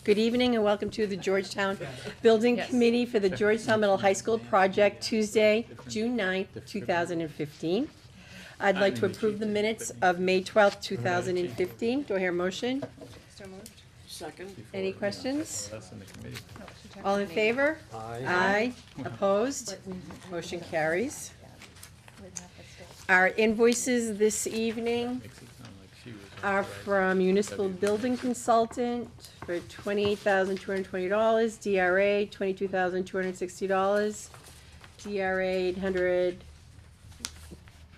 Good evening and welcome to the Georgetown Building Committee for the Georgetown Middle High School project, Tuesday, June 9th, 2015. I'd like to approve the minutes of May 12th, 2015. Do I hear a motion? So moved. Second. Any questions? That's in the committee. All in favor? Aye. Opposed? Motion carries. Our invoices this evening Makes it sound like she was are from Municipal Building Consultant for $28,220, DRA $22,260, DRA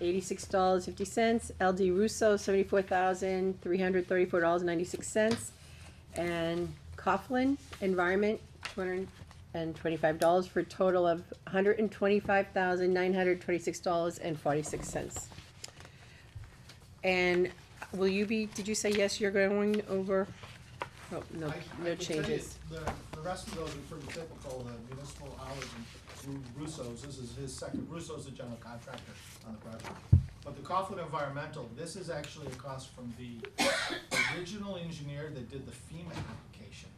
$886.50, LD Russo $74,334.96, and Coughlin Environment $225 for a total of $125,926.46. And will you be, did you say yes, you're going over? Oh, no, I no can tell you, changes. The rest of those are pretty typical, the municipal hours and Russo's, this is his second, Russo's the general contractor on the project. But the Coughlin Environmental, this is actually a cost from the original engineer that did the FEMA application.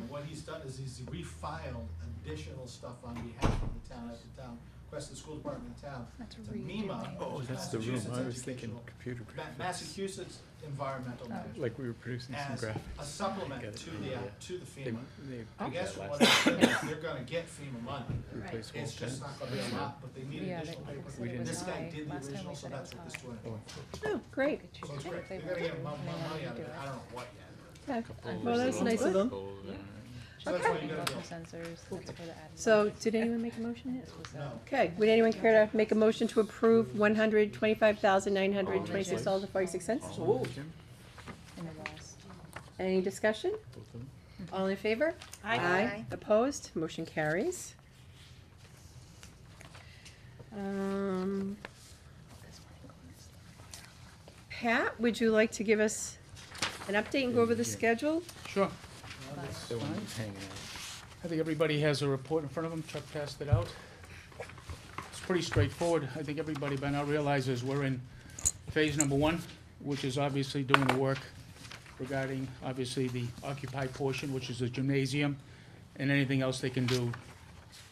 And what he's done is he's refiled additional stuff on behalf of the town, at the town, request the school department in town, That's to redoing. MEMA. Oh, that's the room. Massachusetts I was thinking Educational- computer graphics. Massachusetts Environmental Management. Like we were producing some As graphics. a supplement Get it. to the They, FEMA. they I did guess that what last I'm time. saying is they're gonna get FEMA money. Replace It's wall just not gonna be a lot, but they need Yeah, additional they- paper. they said it And was this guy high. did the Last time we original, so said it that's was what this high. doing. Oh, great. So it's great. They're gonna get money out of it. I don't know what yet. Okay. Couple Well, that's little nice of them. circles and- So that's why you gotta Motion go. sensors, that's for the admin. So, did anyone make a motion yet? This was, No. Okay, would anyone care to make a motion to approve $125,926.46? Jim? in the walls. Any discussion? Both of them? All in favor? Aye. Opposed? Motion carries. Pat, would you like to give us an update and go over the schedule? Sure. The one that's hanging out. I think everybody has a report in front of them. Chuck passed it out. It's pretty straightforward. I think everybody by now realizes we're in phase number 1, which is obviously doing the work regarding, obviously, the occupied portion, which is the gymnasium, and anything else they can do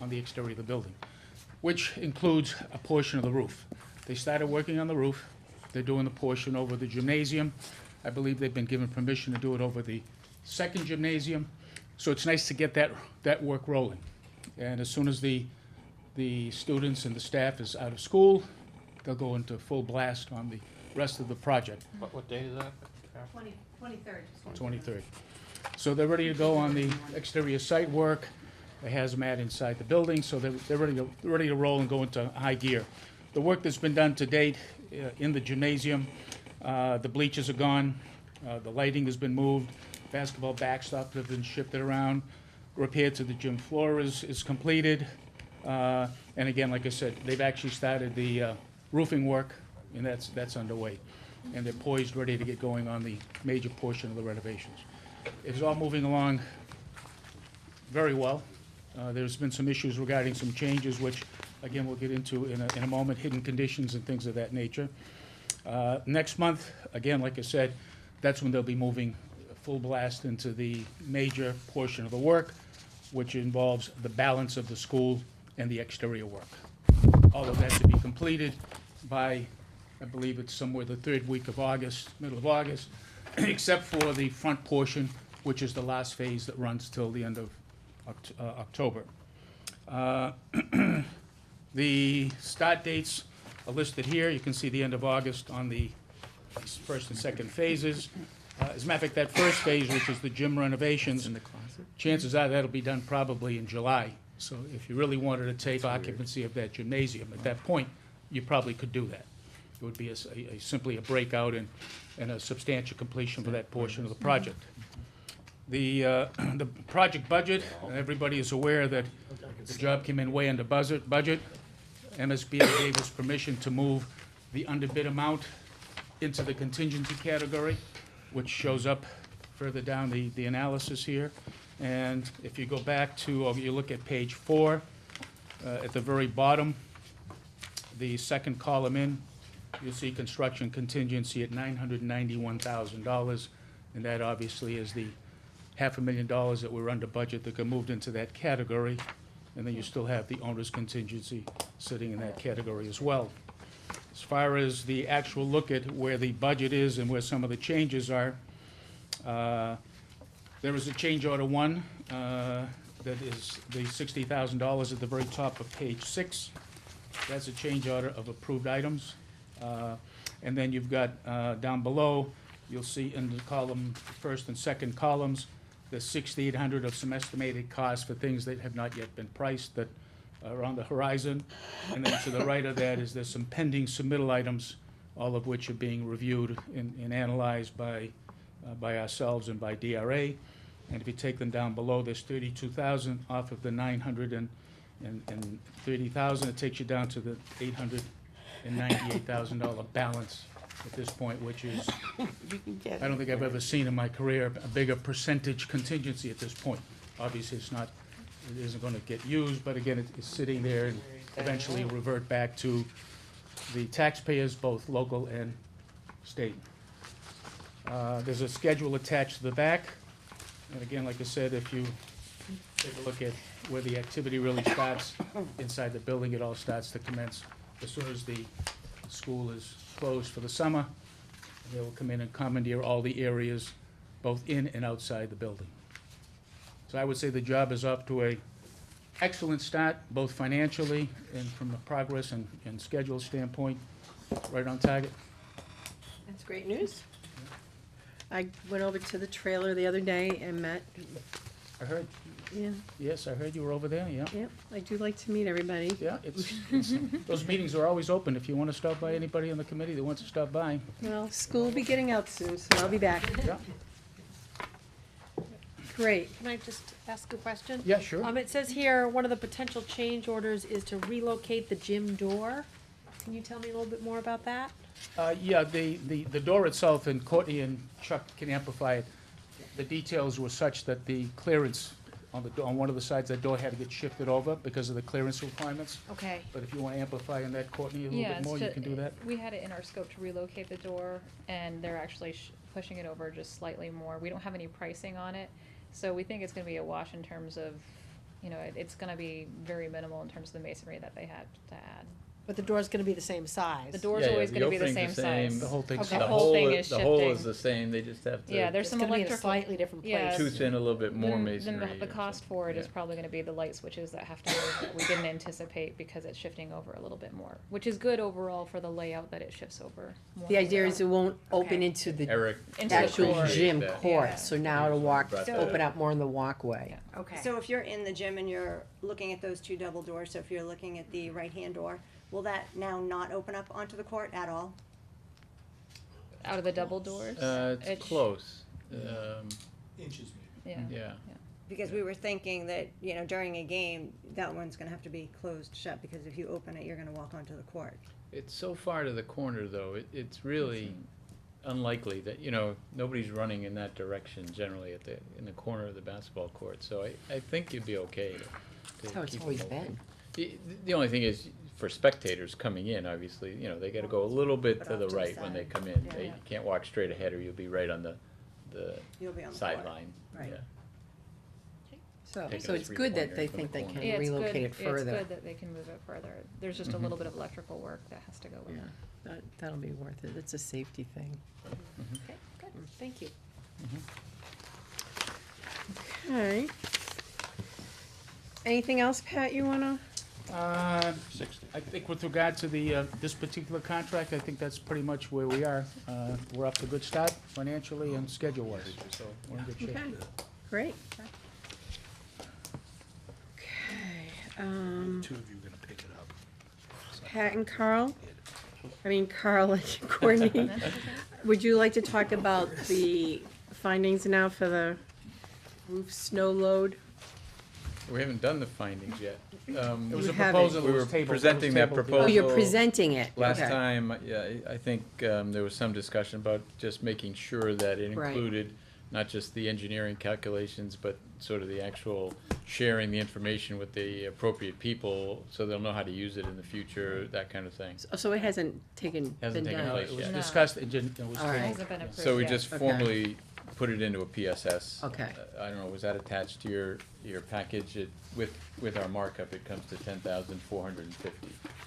on the exterior of the building, which includes a portion of the roof. They started working on the roof. They're doing the portion over the gymnasium. I believe they've been given permission to do it over the second gymnasium. So it's nice to get that work rolling. And as soon as the students and the staff is out of school, they'll go into full blast on the rest of the project. What date is that? 23rd. 23rd. So they're ready to go on the exterior site work, the hazmat inside the building, so they're ready to roll and go into high gear. The work that's been done to date in the gymnasium, the bleachers are gone, the lighting has been moved, basketball backstop have been shifted around, repair to the gym floor is completed, and again, like I said, they've actually started the roofing work, and that's underway. And they're poised, ready to get going on the major portion of the renovations. It's all moving along very well. There's been some issues regarding some changes, which, again, we'll get into in a moment, hidden conditions and things of that nature. Next month, again, like I said, that's when they'll be moving full blast into the major portion of the work, which involves the balance of the school and the exterior work. All of that to be completed by, I believe it's somewhere the third week of August, middle of August, except for the front portion, which is the last phase that runs till the end of October. The start dates are listed here. You can see the end of August on the first and second phases. As a matter of fact, that first phase, which is the gym renovations, In the closet? chances are that'll be done probably in July. So if you really wanted to take occupancy of that gymnasium, at that point, you probably could do that. It would be simply a breakout and a substantial completion for that portion of the project. The project budget, everybody is aware that the job came in way under budget. MSBA gave us permission to move the underbid amount into the contingency category, which shows up further down the analysis here. And if you go back to, or you look at page 4, at the very bottom, the second column in, you'll see construction contingency at $991,000, and that obviously is the $500,000 that were under budget that got moved into that category. And then you still have the owner's contingency sitting in that category as well. As far as the actual look at where the budget is and where some of the changes are, there is a change order one, that is the $60,000 at the very top of page 6. That's a change order of approved items. And then you've got, down below, you'll see in the column, first and second columns, the $6,800 of some estimated costs for things that have not yet been priced that are on the horizon. And then to the right of that is there's some pending submittal items, all of which are being reviewed and analyzed by ourselves and by DRA. And if you take them down below, there's $32,000 off of the $930,000. It takes you down to the $898,000 balance at this point, which is, I don't think I've ever seen in my career a bigger percentage contingency at this point. Obviously, it isn't gonna get used, but again, it's sitting there and eventually revert back to the taxpayers, both local and state. There's a schedule attached to the back. And again, like I said, if you take a look at where the activity really starts inside the building, it all starts to commence as soon as the school is closed for the summer. They will come in and commandeer all the areas, both in and outside the building. So I would say the job is off to a excellent start, both financially and from a progress and schedule standpoint, right on target. That's great news. I went over to the trailer the other day and met, I heard, yeah, yes, I heard you were over there, yeah. yeah, I do like to meet everybody. Yeah, it's, those meetings are always open. If you want to stop by, anybody on the committee that wants to stop by. Well, school will be getting out soon, so I'll be back. Yeah, Great. Can I just ask a question? yeah, sure. It says here, one of the potential change orders is to relocate the gym door. Can you tell me a little bit more about that? Yeah, the door itself, and Courtney and Chuck can amplify it, the details were such that the clearance on the, on one of the sides, that door had to get shifted over because of the clearance requirements. Okay. But if you want to amplify on that, Courtney, a little Yeah, bit more, you can do that. We had it in our scope to relocate the door, and they're actually pushing it over just slightly more. We don't have any pricing on it, so we think it's gonna be a wash in terms of, you know, it's gonna be very minimal in terms of the masonry that they had to add. But the door's gonna be the same size. The door's always gonna be the same size. The whole thing's Okay. the The whole thing is The hole is shifting. the same, they just have to. Yeah, there's It's some gonna be in a electrical. slightly different Yeah, place. Tooth in a little bit more Then masonry. the or cost something. for it is Yeah. probably gonna be the light switches that have to move it. We didn't anticipate because it's shifting over a little bit more, which is good overall for the layout that it shifts over more. The idea is it won't open Okay. into the Eric. Into the actual court. gym Yeah. court, Yeah. so now it'll walk, Brought that open up. up more in the walkway. Yeah. Okay. So if you're in the gym and you're looking at those two double doors, so if you're looking at the right-hand door, will that now not open up onto the court at all? Out of the double doors? It's It sh- close, Inches maybe. Yeah. yeah. Because we were thinking that, you know, during a game, that one's gonna have to be closed shut, because if you open it, you're gonna walk onto the court. It's so far to the corner though, it's really unlikely that, you know, nobody's running in that direction generally in the corner of the basketball court, so I think you'd be okay to That's how it's keep always them open. been. The only thing is, for spectators coming in, obviously, you know, they gotta go a little bit But to off the to the right when they side. come in. Yeah. You can't walk straight ahead or you'll be right on the You'll be on the court. sideline, Right. yeah. So, Taking so a it's good that three-pointer they from think the they corner. can Yeah, it's relocate good, it further. it's good that they can move it further. There's just a little bit of electrical work that has to go with Yeah, it. that'll be worth it, it's a safety thing. Okay, good. Thank you. Okay. Anything else, Pat, you wanna? I think with regard to the, this particular contract, I think that's pretty much where we are. We're up to a good start financially and schedule-wise, so we're in good shape. Okay, great. Okay, Two of you are gonna pick it up. Pat and Carl, Carl and Courtney, would you like to talk about the findings now for the roof snow load? We haven't done the findings yet. There was We a haven't. proposal We that were was tabled. presenting that Oh, proposal. you're presenting it, Last okay. time, yeah, I think there was some discussion about just making sure that it Right. included not just the engineering calculations, but sort of the actual sharing the information with the appropriate people, so they'll know how to use it in the future, that kind of thing. So it hasn't been Hasn't taken done? place It was yet. No. discussed, it was All right. It hasn't been approved So we yet. just Okay. formally put it into a PSS. Okay. I don't know, was that attached to your package? With our markup, it comes to $10,450.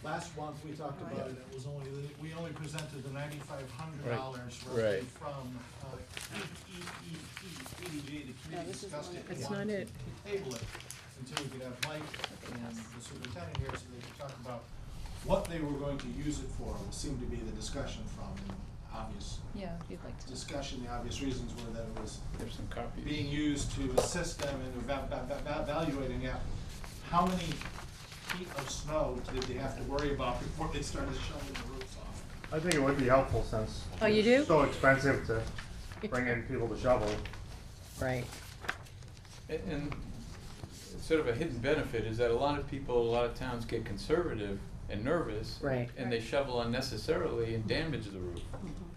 Last month, we talked about it, it was only, we only presented the $9,500 Right. roughly Right. from, EDG, the committee discussed it. That's We wanted not it. to Table it until we could have Mike and the superintendent here so they could talk about what they were going to use it for, seemed to be the discussion from, and obvious Yeah, if you'd like to. discussion, the obvious reasons were that it was There's some copies. being used to assist them in evaluating out how many feet of snow did they have to worry about before they started shoveling the roofs off. I think it would be helpful since Oh, you do? it's so expensive to bring in people to shovel. Right. And sort of a hidden benefit is that a lot of people, a lot of towns get conservative and nervous. Right. And they shovel unnecessarily and damage the roof.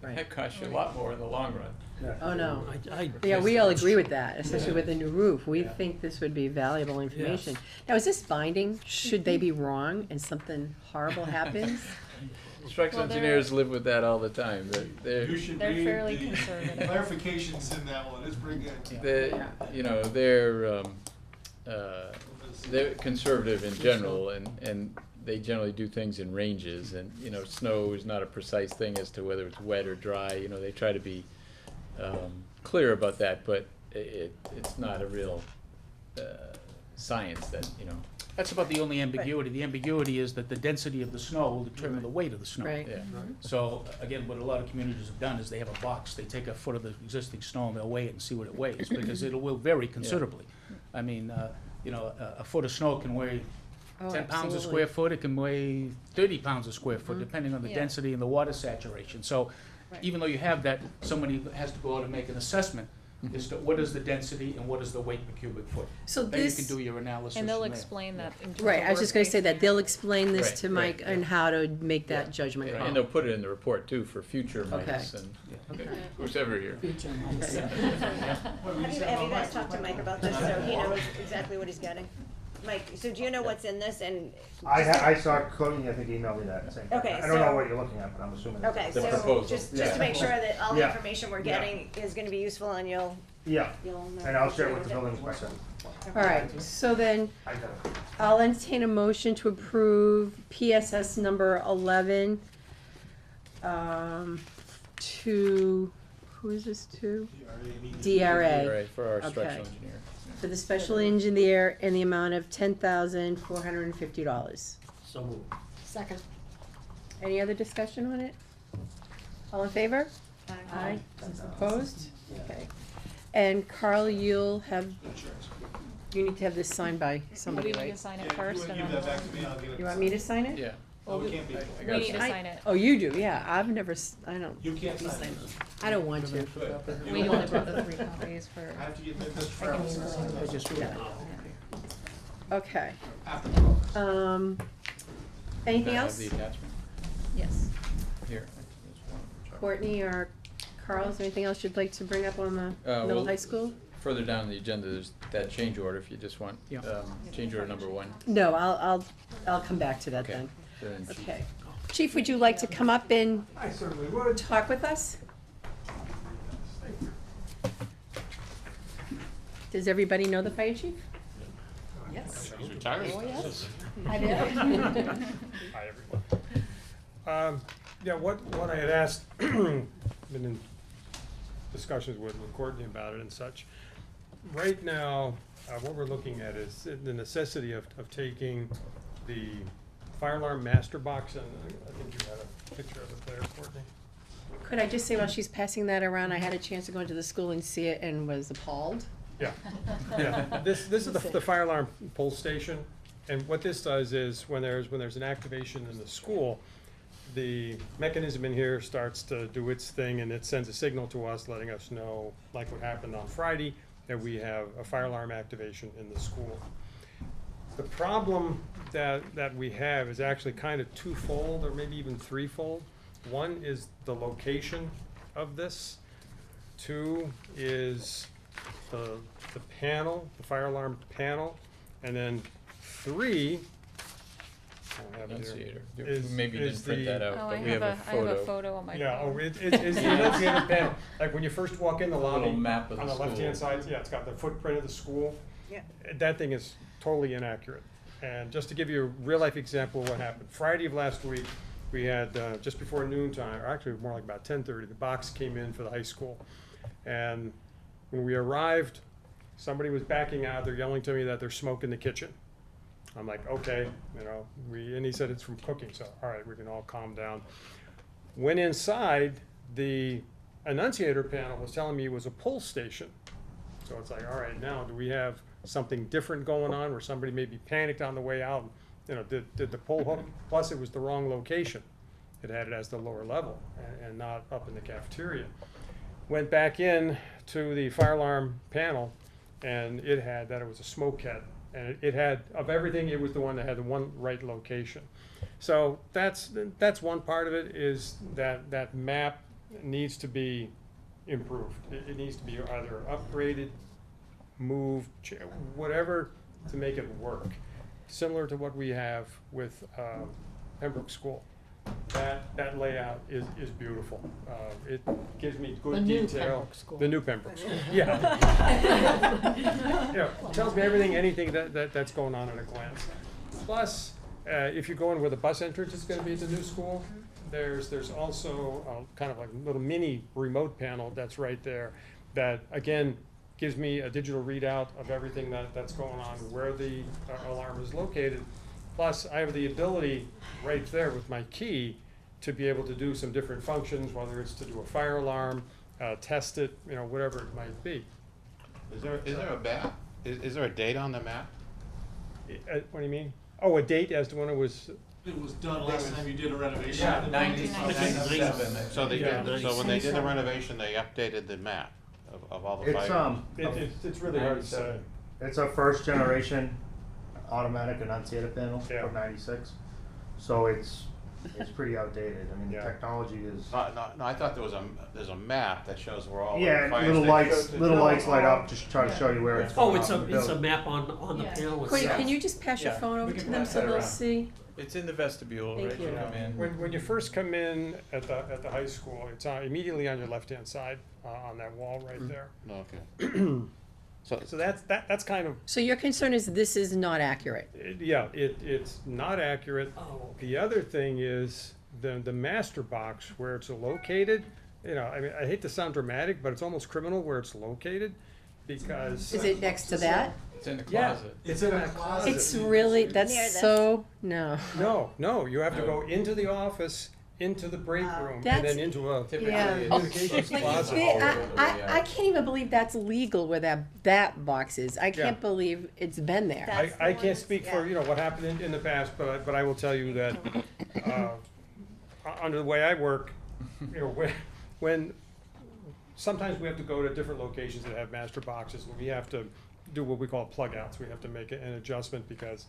Right. That costs you a lot more in the long run. Oh, no. I Yeah, we all agree with that, especially with the new roof. We think this would be valuable information. Now, is this binding? Should they be wrong and something horrible happens? Structural Well, they're- engineers live with that all the time. They're, You should They're read fairly the conservative. clarifications in that one, it's pretty good. they're, you know, they're conservative in general, and they generally do things in ranges, and, you know, snow is not a precise thing as to whether it's wet or dry, you know, they try to be clear about that, but it's not a real science that, you know, That's about the only ambiguity. The ambiguity is that the density of the snow will determine the weight of the snow. Right. yeah. So, again, what a lot of communities have done is they have a box, they take a foot of the existing snow and they'll weigh it and see what it weighs, because it will vary considerably. I mean, you know, a foot of snow can weigh Oh, 10 pounds a absolutely. square foot, it can weigh 30 pounds a square foot, depending on the Yeah. density and the water saturation. So, Right. even though you have that, somebody has to go out and make an assessment as to what is the density and what is the weight per cubic foot. So Then you can this, do your analysis And they'll from there. explain that in terms right, of I was just gonna worst say case that they'll explain this Right, to right, Mike and how to make that judgment Right, call. and they'll put it in the report too for future Okay. Mikes and who's ever here. What were you Have you saying about guys Mike? talked to Mike about this, so he knows exactly what he's getting? Mike, so do you know what's in this, and? I saw Cody, I think, emailed me that same thing. Okay, I don't know so- what you're looking at, but I'm assuming. it's- Okay, The so proposal. just Yeah. to make sure that all the Yeah. information we're Yeah. getting is gonna be useful and you'll Yeah, know. and I'll share it what with to the do. building inspector. All right, so then I got it. I'll entertain a motion to approve PSS number 11, to, who is this to? DRA, Right, for our Okay. structural engineer. for the special engineer in the amount of $10,450. So moved. Second. Any other discussion on it? All in favor? Aye. Opposed? Okay. And Carl, you need to have this signed by Do somebody, we need right? to sign Yeah, it first you and give then that back to me, I'll get it. You want me to sign it? Yeah. Oh, we can't be. I we got need to some. sign it? Oh, you do, yeah. I've never, I don't, You can't sign it. I don't want to. Good. We only brought the 3 copies for. I have to get this I for can use this one. I just read it. Okay. after progress. Anything Can I have else? the attachment? Yes. Here. Courtney or Carl, is there anything else you'd like to bring up on the middle well- high school? Further down in the agenda, there's that change order, if you just want, Yeah. change order number 1. No, I'll come back to that Okay. then. Then she- Okay. Chief, would you like to come up and I certainly would. talk with us? Does everybody know the fire chief? Yes. He's retired. Oh, yes. I do. Hi, everyone. Yeah, what I had asked, been in discussions with Courtney about it and such. Right now, what we're looking at is the necessity of taking the fire alarm master box, and I think you had a picture of it there, Courtney. Could I just say while she's passing that around, I had a chance to go into the school and see it and was appalled. Yeah, yeah. This is the fire alarm pull station, and what this does is when there's an activation in the school, the mechanism in here starts to do its thing, and it sends a signal to us letting us know, like what happened on Friday, that we have a fire alarm activation in the school. The problem that we have is actually kind of twofold, or maybe even threefold. One is the location of this. 2 is the panel, the fire alarm panel. And then 3 don't have it here. Enunciator. Is- Maybe you is didn't print that the- out, Oh, but I we have have a, I have a photo on my Yeah, phone. oh, it's the enunciator panel, like when you first walk in the A lobby, little map of on the the left-hand school. side, yeah, it's got the footprint of the school. Yeah. That thing is totally inaccurate. And just to give you a real-life example of what happened, Friday of last week, we had, just before noon time, or actually more like about 10:30, the box came in for the high school. And when we arrived, somebody was backing out, they're yelling to me that there's smoke in the kitchen. I'm like, okay, and he said it's from cooking, so, all right, we can all calm down. Went inside, the enunciator panel was telling me it was a pull station. So it's like, all right, now, do we have something different going on where somebody maybe panicked on the way out? Did the pull hook, plus it was the wrong location. It had it as the lower level and not up in the cafeteria. Went back in to the fire alarm panel, and it had that it was a smoke head. And it had, of everything, it was the one that had the one right location. So that's one part of it, is that map needs to be improved. It needs to be either upgraded, moved, whatever, to make it work. Similar to what we have with Pembroke School. That layout is beautiful. It gives me The good new detail. Pembroke School. The new Pembroke School, yeah. Tells me anything that's going on at a glance. Plus, if you go in where the bus entrance is gonna be at the new school, there's also kind of like a little mini remote panel that's right there that, again, gives me a digital readout of everything that's going on, where the alarm is located. Plus, I have the ability right there with my key to be able to do some different functions, whether it's to do a fire alarm, test it, whatever it might be. Is there a map? Is there a date on the map? What do you mean? Oh, a date as to when it was, It was done last time you did a renovation. Yeah, 1997. So they Yeah. did, so when they did the renovation, they updated the map of all the It's, fire. it's really hard to say. it's a first generation automatic enunciator panel Yeah. from '96. So it's pretty outdated. I mean, the Yeah. technology is. No, I thought there's a map that shows where all the Yeah, fire little stations. lights light up, just try to show you where it's Oh, going it's off in the it's a building. map on the Yeah. panel Courtney, itself. can you just pass your Yeah, phone over we to can them pass so that they'll around. see? It's in the vestibule, Thank right? you. Come in. When you first come in at the high school, it's immediately on your left-hand side, on that wall right there. No, okay. So that's kind of, So your concern is this is not accurate? it's not accurate. Oh, okay. The other thing is the master box where it's located, I mean, I hate to sound dramatic, but it's almost criminal where it's located, because. Is it next to that? It's in the Yeah, closet. it's in that closet. It's really, Near that's this. so, no. No, you have to go into the office, into the break room, and That's- then into a Typically, Yeah. it's communications like- closet. I can't even believe that's legal where that box is. I Yeah. can't believe it's been there. That's the I one can't that's- speak for, what happened in the past, but I will tell you that, under the way I work, when, sometimes we have to go to different locations that have master boxes, and we have to do what we call plug outs. We have to make an adjustment because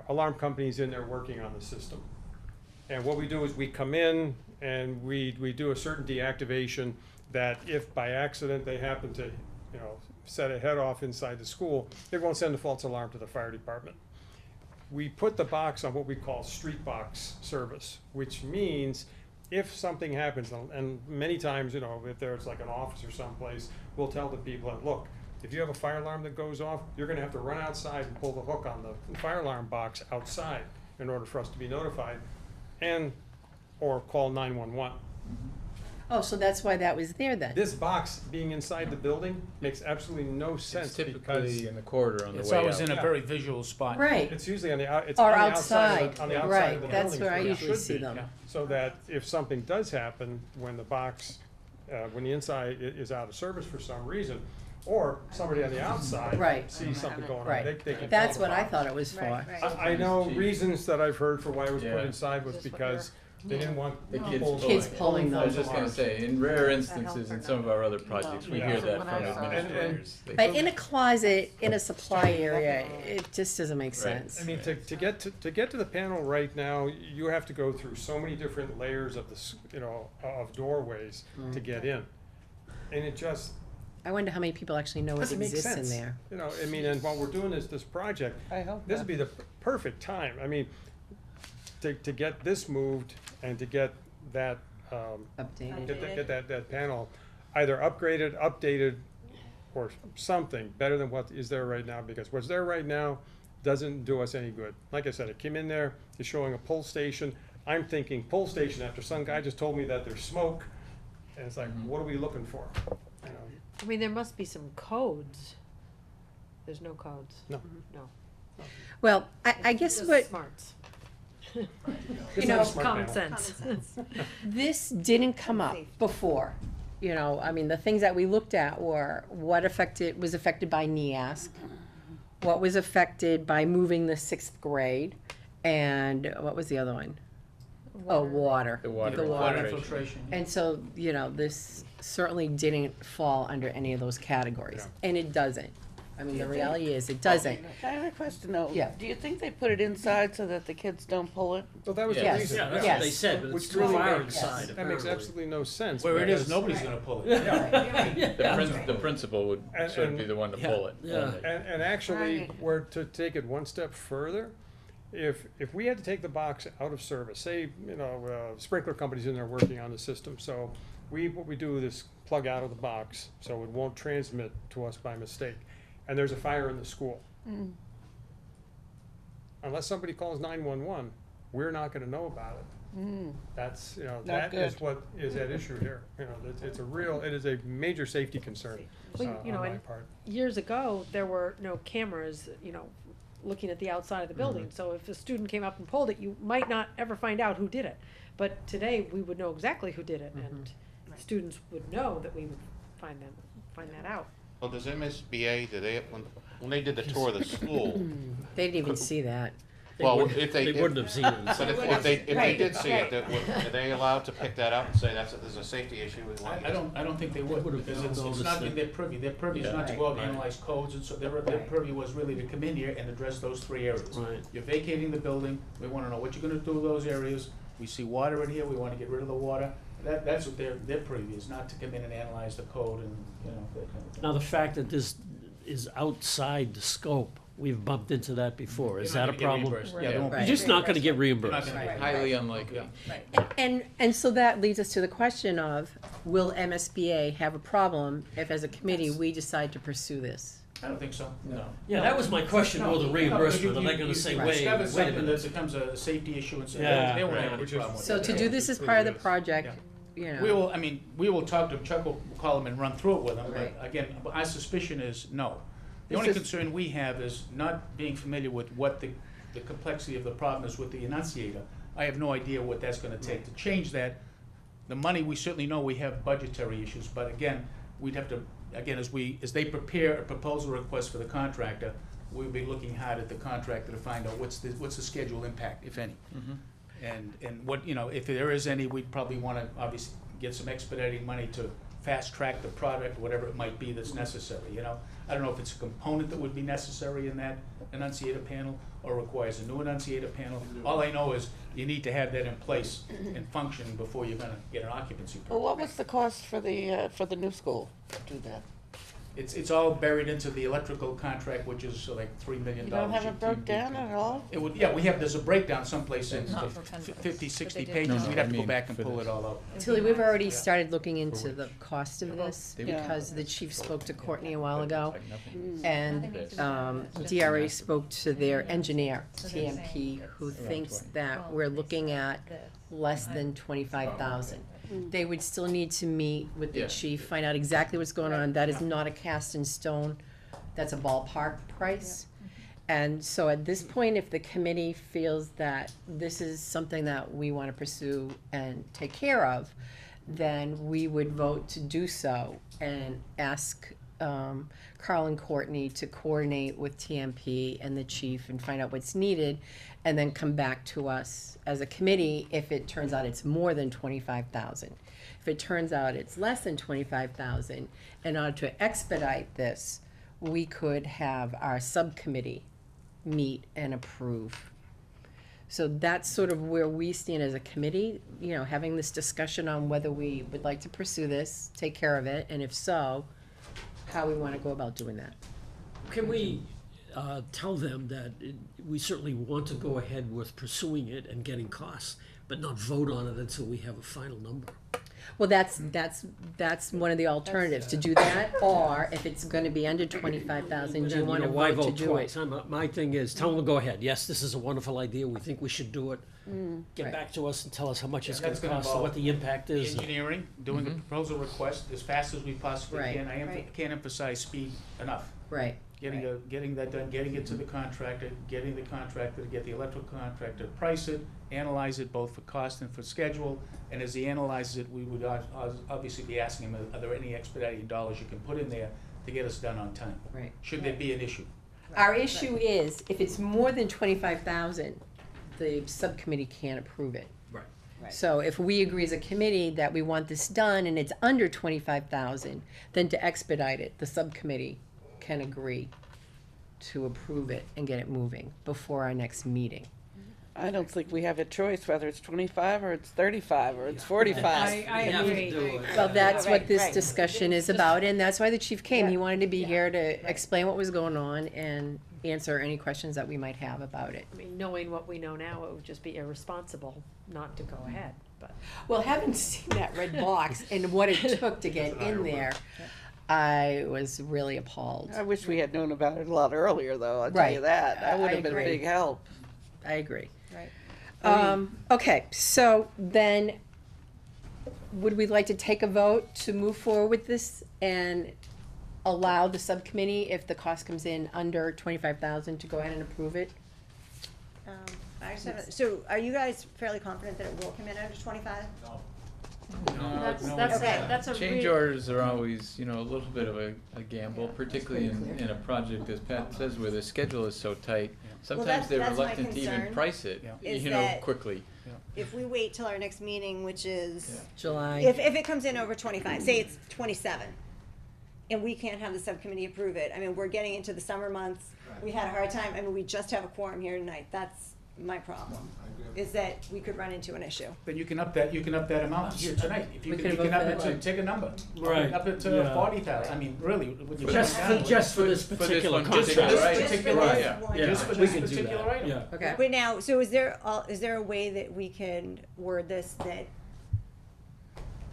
alarm company's in there working on the system. And what we do is we come in and we do a certain deactivation that if by accident they happen to, set a head off inside the school, it won't send a false alarm to the fire department. We put the box on what we call street box service, which means if something happens, and many times, if there's like an office or someplace, we'll tell the people, look, if you have a fire alarm that goes off, you're gonna have to run outside and pull the hook on the fire alarm box outside in order for us to be notified, or call 911. Oh, so that's why that was there then? This box being inside the building makes absolutely no sense It's because typically in the corridor on the way out. It's always in a Yeah. very visual spot. Right, it's usually on the out, it's or on the outside of outside, the, on the outside of right, the that's building where I is it usually should see be. them. So that if something does happen, when the box, when the inside is out of service for some reason, or somebody on the outside Right. sees something going on, Right. they can That's call the what I box. thought it was for. Right, right. I know reasons that I've heard for why it was put Yeah. inside was Is this what because they didn't want The kids people. pulling. Kids pulling I was them. just gonna say, in rare instances, in some of our other projects, we Yeah. hear So that when from I saw it- administrators. They- But in a closet, in a supply area, it just doesn't make Right. sense. I mean, to get to the panel right now, you have to go through so many different layers of of doorways to get in. And it just I wonder how many people actually know what doesn't make exists in sense. there. I mean, and while we're doing this project, this would be the perfect time. I mean, to get this moved and to get that, Updated. get that panel either upgraded, updated, or something better than what is there right now, because what's there right now doesn't do us any good. Like I said, it came in there, it's showing a pull station. I'm thinking pull station after some guy just told me that there's smoke, and it's like, what are we looking for? You know, I mean, there must be some codes. There's no codes. No. No. Well, I guess Just what, smarts. It's know, not a smart Common panel. sense. this didn't come up before. You know, I mean, the things that we looked at were what was affected by NEASC, what was affected by moving the 6th grade, and what was the other one? Oh, water. The water The Water infiltration. infiltration. And so, you know, this certainly didn't fall under any of those categories, and it doesn't. I mean, the reality is, it doesn't. I have a question though. Yeah. Do you think they put it inside so that the kids don't pull it? Well, that was the Yes. reason. Yeah, that's yeah. what they said, but Which it's too really far makes- inside, That makes apparently. absolutely no sense. Where it is, because- nobody's gonna pull it. The principal would And- sort of be the one to pull it. Yeah. only. And actually, Right. we're to take it one step further. If we had to take the box out of service, say, you know, sprinkler company's in there working on the system, so what we do is plug out of the box, so it won't transmit to us by mistake. And there's a fire in the school. Unless somebody calls 911, we're not gonna know about it. That's, you know, Not that is good. what is at issue here. You know, it is a major safety concern, Well, you on know, my and part. years ago, there were no cameras, you know, looking at the outside of the building. So if a student came up and pulled it, you might not ever find out who did it. But today, we would know exactly who did it, and students would know that we would find that out. Well, does MSBA, do they, when they did the tour of the school, They didn't even see that. well, if they. They wouldn't have seen it. But if they Right, did see it, right. are they allowed to pick that up and say there's a safety issue? We want I don't think they would, Would've because it's noticed not in it. their purview. Their purview is Yeah. not to go out and Right. analyze codes, and so their purview was really to come in here and address those 3 areas. Right. You're vacating the building, we wanna know what you're gonna do with those areas, we see water in here, we wanna get rid of the water. That's what their purview is, not to come in and analyze the code and, you know, that kind of thing. Now, the fact that this is outside the scope, we've bumped into that before. Is You're that not a gonna get problem? reimbursed. Right. Yeah, they won't be You're just not gonna get You're not reimbursed. gonna get Highly unlikely. Yeah. And so that leads us to the question of, will MSBA have a problem if as a committee, we decide to pursue this? I don't think so, no. Yeah, that was my question, more the No, reimbursement. no, Are they gonna say, you wait, discover wait a something that minute? becomes a safety issue and say, Yeah, they won't have right. any Which is- problem with So that. to do this as part of the project, you know. We will talk to him, Chuck will call him and run through it with him, Right. but again, our suspicion is no. The Is only this- concern we have is not being familiar with what the complexity of the problem is with the enunciator. I have no idea what that's gonna take to change that. The money, we certainly know we have budgetary issues, but again, we'd have to, again, as they prepare a proposal request for the contractor, we'll be looking hard at the contractor to find out what's the schedule impact, if any. And what, you know, if there is any, we'd probably wanna obviously get some expediting money to fast track the product, whatever it might be that's necessary, you know? I don't know if it's a component that would be necessary in that enunciator panel or requires a new enunciator panel. All I know is you need to have that in place and functioning before you're gonna get an occupancy Well, permit. what was the cost for the new school to do that? It's all buried into the electrical contract, which is like $3 million. You don't have it broke down at all? It would, yeah, there's a breakdown someplace in Not the for Penrose, 50, but 60 they did. pages. No, We'd have to I go mean back and for pull this. it all out. Tilly, we've already Yeah. started looking into the cost of this, Yeah. because the chief spoke to Courtney a while ago, Like nothing. and Nothing needs to be done. It's just- DRA spoke to their engineer, So they're saying TMP, who it's thinks 20. that Well, we're they looking said at this. less than 25,000. They would still need to meet with the Yeah. chief, find out exactly what's going on. That is not a cast in stone. That's a ballpark price. And so at this point, if the committee feels that this is something that we wanna pursue and take care of, then we would vote to do so and ask, Carl and Courtney to coordinate with TMP and the chief and find out what's needed, and then come back to us as a committee if it turns out it's more than 25,000. If it turns out it's less than 25,000, in order to expedite this, we could have our subcommittee meet and approve. So that's sort of where we stand as a committee, you know, having this discussion on whether we would like to pursue this, take care of it, and if so, how we wanna go about doing that. Can we, tell them that we certainly want to go ahead with pursuing it and getting costs, but not vote on it until we have a final number. Well, that's one of the alternatives, to do that, or if it's gonna be under 25,000, do you wanna Why vote to vote do twice? it? My thing is, tell them to go ahead. Yes, this is a wonderful idea. We think we should do it. Get Right. back to us and tell us how much it's That's gonna gonna cost and what involve the impact is. Engineering, doing a proposal request as fast as we possibly Right. can. I Right. can't emphasize speed enough. Right, Getting that done, getting it to the contractor, getting the contractor to get the electrical contractor to price it, analyze it both for cost and for schedule. And as he analyzes it, we would obviously be asking him, are there any expedited dollars you can put in there to get us done on time? right. Should there be an issue? Our issue is, if it's more than 25,000, the subcommittee can't approve it. Right. Right. So if we agree as a committee that we want this done and it's under 25,000, then to expedite it, the subcommittee can agree to approve it and get it moving before our next meeting. I don't think we have a choice whether it's 25 or it's 35 or it's 45. I We have to agree. do it. Well, that's what Right, this right. discussion is about, and that's why the chief came. He Yeah. wanted to be here to explain what was going on and answer any questions that we might have about it. I mean, knowing what we know now, it would just be irresponsible not to go ahead, but. Well, having seen that red box and what it took to get in there, I was really appalled. I wish we had known about it a lot earlier, though, I'll tell you Right. that. I That would have been a agree. big help. I agree. Right. Okay, so then, would we like to take a vote to move forward with this and allow the subcommittee, if the cost comes in under 25,000, to go ahead and approve it? I just have so are you guys fairly confident that it will come in under 25? That's a Change orders are always, you know, a little bit of a gamble, particularly in a project, as Pat says, where the schedule is so tight. Sometimes they're that's my reluctant to even concern, price it, is you know, that- quickly. If we wait till our next meeting, which is, July. if it comes in over 25, say it's 27, and we can't have the subcommittee approve it, I mean, we're getting into the summer months, we had a hard time, I mean, we just have a quorum here tonight, that's my problem, is that we could run into an issue. Then you can up that amount here tonight. If you We can, can you can vote up for it that. to, take a number. Right. Up it to Yeah. 40,000. I mean, really, would you? Just put it down? just for this For this particular one particular contract. item. Just for particular this item. one. Yeah, Just for we this can do particular that, item. yeah. Okay. But now, so is there a way that we can word this that,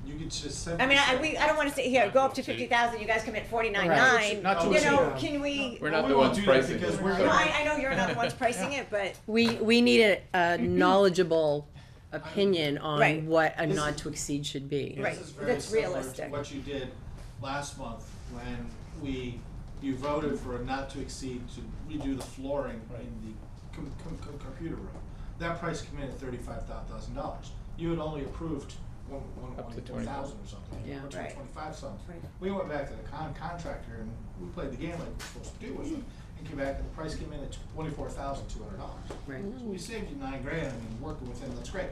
You could just simply. I mean, say- I don't wanna sit here, go up to 50,000, you guys come at 49.9, Not to you know, exceed. can we? We're Well, not we the won't ones do that pricing because it. we're No, gonna- I know you're not the ones pricing it, but, We need a knowledgeable opinion on Right. what a not to exceed should be. Right, This is very that's similar to realistic. what you did last month when you voted for a not to exceed to redo the flooring in the computer room. That price came in at $35,000. You had only approved Up to 1,000 or something, Yeah. or Right. 25 something. Right. We went back to the contractor and we played the game like we're supposed to do with it, and came back and the price came in at $24,200. Right. So we saved you $9,000, I mean, working with him, that's great.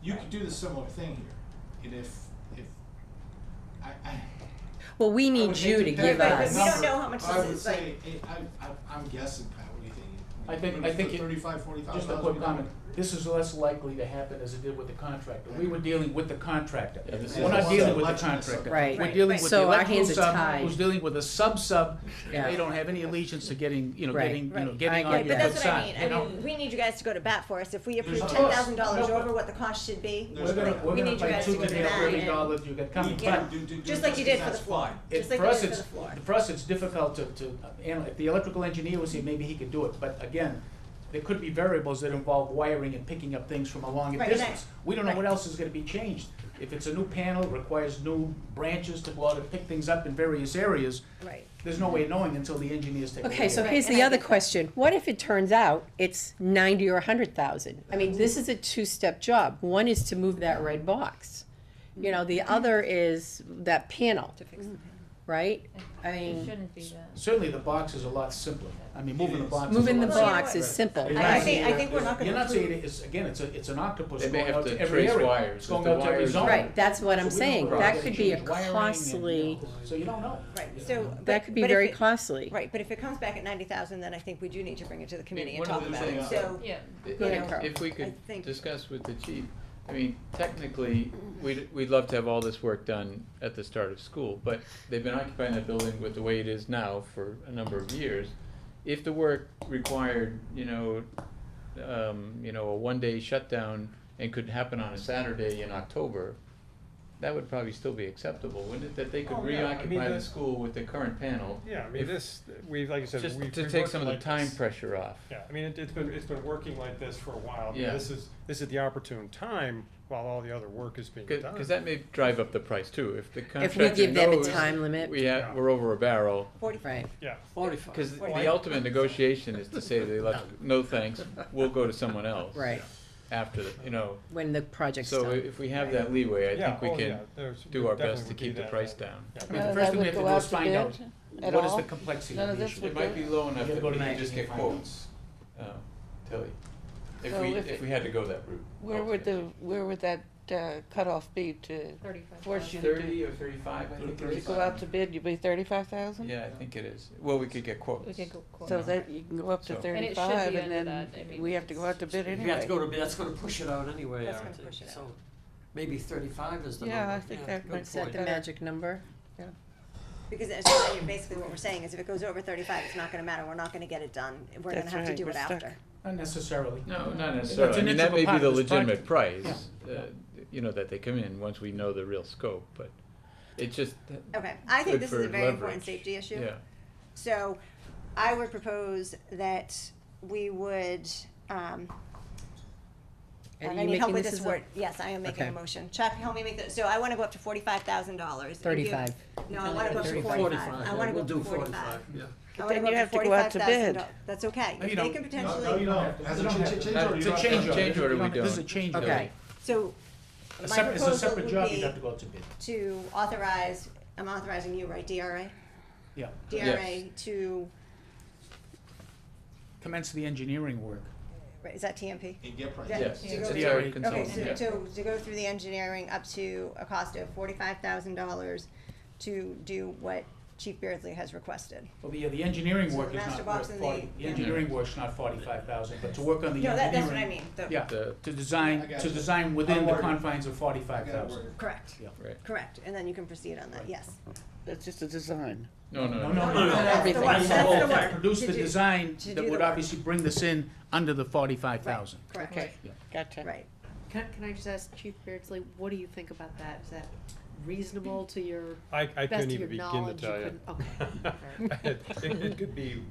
You could do the similar thing here, and if, I Well, we I need would hate you to pick give Right, a but us. we don't number. know how much I this would is, like- say, I'm guessing, Pat, what do you think? I think it- $35,000-$40,000. Just a quick comment. This is less likely to happen as it did with the contractor. We were dealing with the contractor. Yeah, this We're is- not dealing with the Election is contractor. something. Right. We're dealing Right. with So the our electrical hands are sub, tied. who's dealing with a sub. Yeah. They don't have any allegiance to getting, Right. getting Right. on I your get good But that's what I side, mean, you know? I mean, we need you guys to go to bat for us, if we approve Of $10,000 course. No, but- over what the cost should be, There's We're gonna, no- we're we gonna need you play guys to two go to to the that every and- dollar that you got coming. you know, But just like you did for the that's floor, fine. just like for you us, did for it's, the floor. for us, it's difficult to if the electrical engineer was here, maybe he could do it, but again, there could be variables that involve wiring and picking up things from a longer Right, and distance. We don't know what right. else is gonna be changed. If it's a new panel, it requires new branches to go out and pick things up in various areas, Right, there's no way of knowing until the engineers take a look Okay, so at it. here's and the I other get that. question. What if it turns out it's 90 or 100,000? I mean, this is a two-step job. One is to move that red box. You know, the other is that panel, to fix the panel. right? I It mean, shouldn't be that. Certainly, the box is a lot simpler. I mean, moving the box is a moving the lot Well, you know box what? is simple. You're I not think- saying- I think we're not gonna You're not saying approve- it's, again, it's an octopus They may going have out to to every trace area. wires. It's going If the out to every wires- zone. Right, that's what I'm So we don't saying. know. That They could be a change wiring and, costly, So you don't know. Right, so. that but- could be but if very it- costly. Right, but if it comes back at 90,000, then I think we do need to bring it to the committee and one talk of the about it, things- so. Yeah. If- Go ahead, Carl. If we I could think- discuss with the chief, I mean, technically, we'd love to have all this work done at the start of school, but they've been occupying that building with the way it is now for a number of years. if the work required, a one-day shutdown and could happen on a Saturday in October, that would probably still be acceptable, wouldn't it? That they could Oh, yeah. I mean, reoccupy the the- school with the current panel. Yeah, I mean, like I said, Just we've to we've take worked some of the like time this. pressure off. Yeah, I mean, it's been working like this for a while. I mean, Yeah. This is the opportune time while all the other work is being done. Because that may drive up the price too, if the If contractor we give them a knows time limit. we're over a barrel. Right. Yeah. 45. Because the ultimate negotiation is to say to the electric, no thanks, we'll go to someone else. Right. After, When the project's so done. if we have that leeway, I Yeah, think we oh, can yeah, there's- do there our best definitely to would be keep the that, price yeah. down. I None mean, the of first that thing we would have to go do out is to find bid out, at what is all? the complexity None of of the this issue. It might be low enough You gotta that go we to can Matt just and get find out. quotes, Tilly. So If we had to go that route. Where would that cutoff be to 35,000. force you to do? 30 or 35, I think it To is. go out to bid, you'd be 35,000? Yeah, I think it is. Well, we could get quotes. We could go quote. So that you can go up to So- And it should be 35 under and then that. I mean, we have to go out to bid If you have to go anyway. to bid, that's gonna push it out anyway, That's I gonna think. push it out. So maybe 35 is the number. Yeah, I think that good might Is that point. the magic number? Because so basically what we're saying is if it goes over 35, it's not gonna matter, we're not gonna get it done, we're gonna That's have to right, do we're it stuck. after. Not necessarily. No, not It's necessarily. I an mean, that integral may be part the of this legitimate project. price, that they come in once we know the real scope, but it's just. Okay, I think good this is for a very important leverage. safety issue. Yeah. So I would propose that we would, Are and you I need help making with this this as a- word, yes, I am making a Okay. motion. Chuck, help me make that, so I wanna go up to $45,000. 35. No, I wanna go up to 45. 45, I yeah, wanna go we'll up do to 45. yeah. I wanna then go you up have to go out to $45,000. bid. That's okay. No, you If they don't. could No, potentially, you don't. As a change order, It's you a don't change have to. change order, we This is a don't. change Okay. order. so It's my a proposal separate would job, you'd be have to go out to bid. to authorize, I'm authorizing you, right, DRA? Yeah. DRA to, Commence the engineering work. right, is that TMP? And get price. Yeah. Yes, To it's go a through- DRA Okay, consultant, yeah. to go through the engineering up to a cost of $45,000 to do what Chief Beardsley has requested. Well, the engineering So work the is master not box worth and 40, the yeah. engineering work's not 45,000, but to work on the No, engineering. that's what I mean, Yeah, The- to I design, got to you. design within I'll the word it. confines of I 45,000. got it worded. Correct, Yeah. Right. correct, and then you can proceed on that, yes. That's just a design. No, No, no, no, no. no, That's the everything. one, that's the To one. produce To the do- design to that do would the work. obviously bring this in under the 45,000. Correct, Okay, Yeah. gotcha. right. Can I just ask Chief Beardsley, what do you think about that? Is that reasonable to your I best couldn't of even your begin to knowledge? tell you. Okay. It could be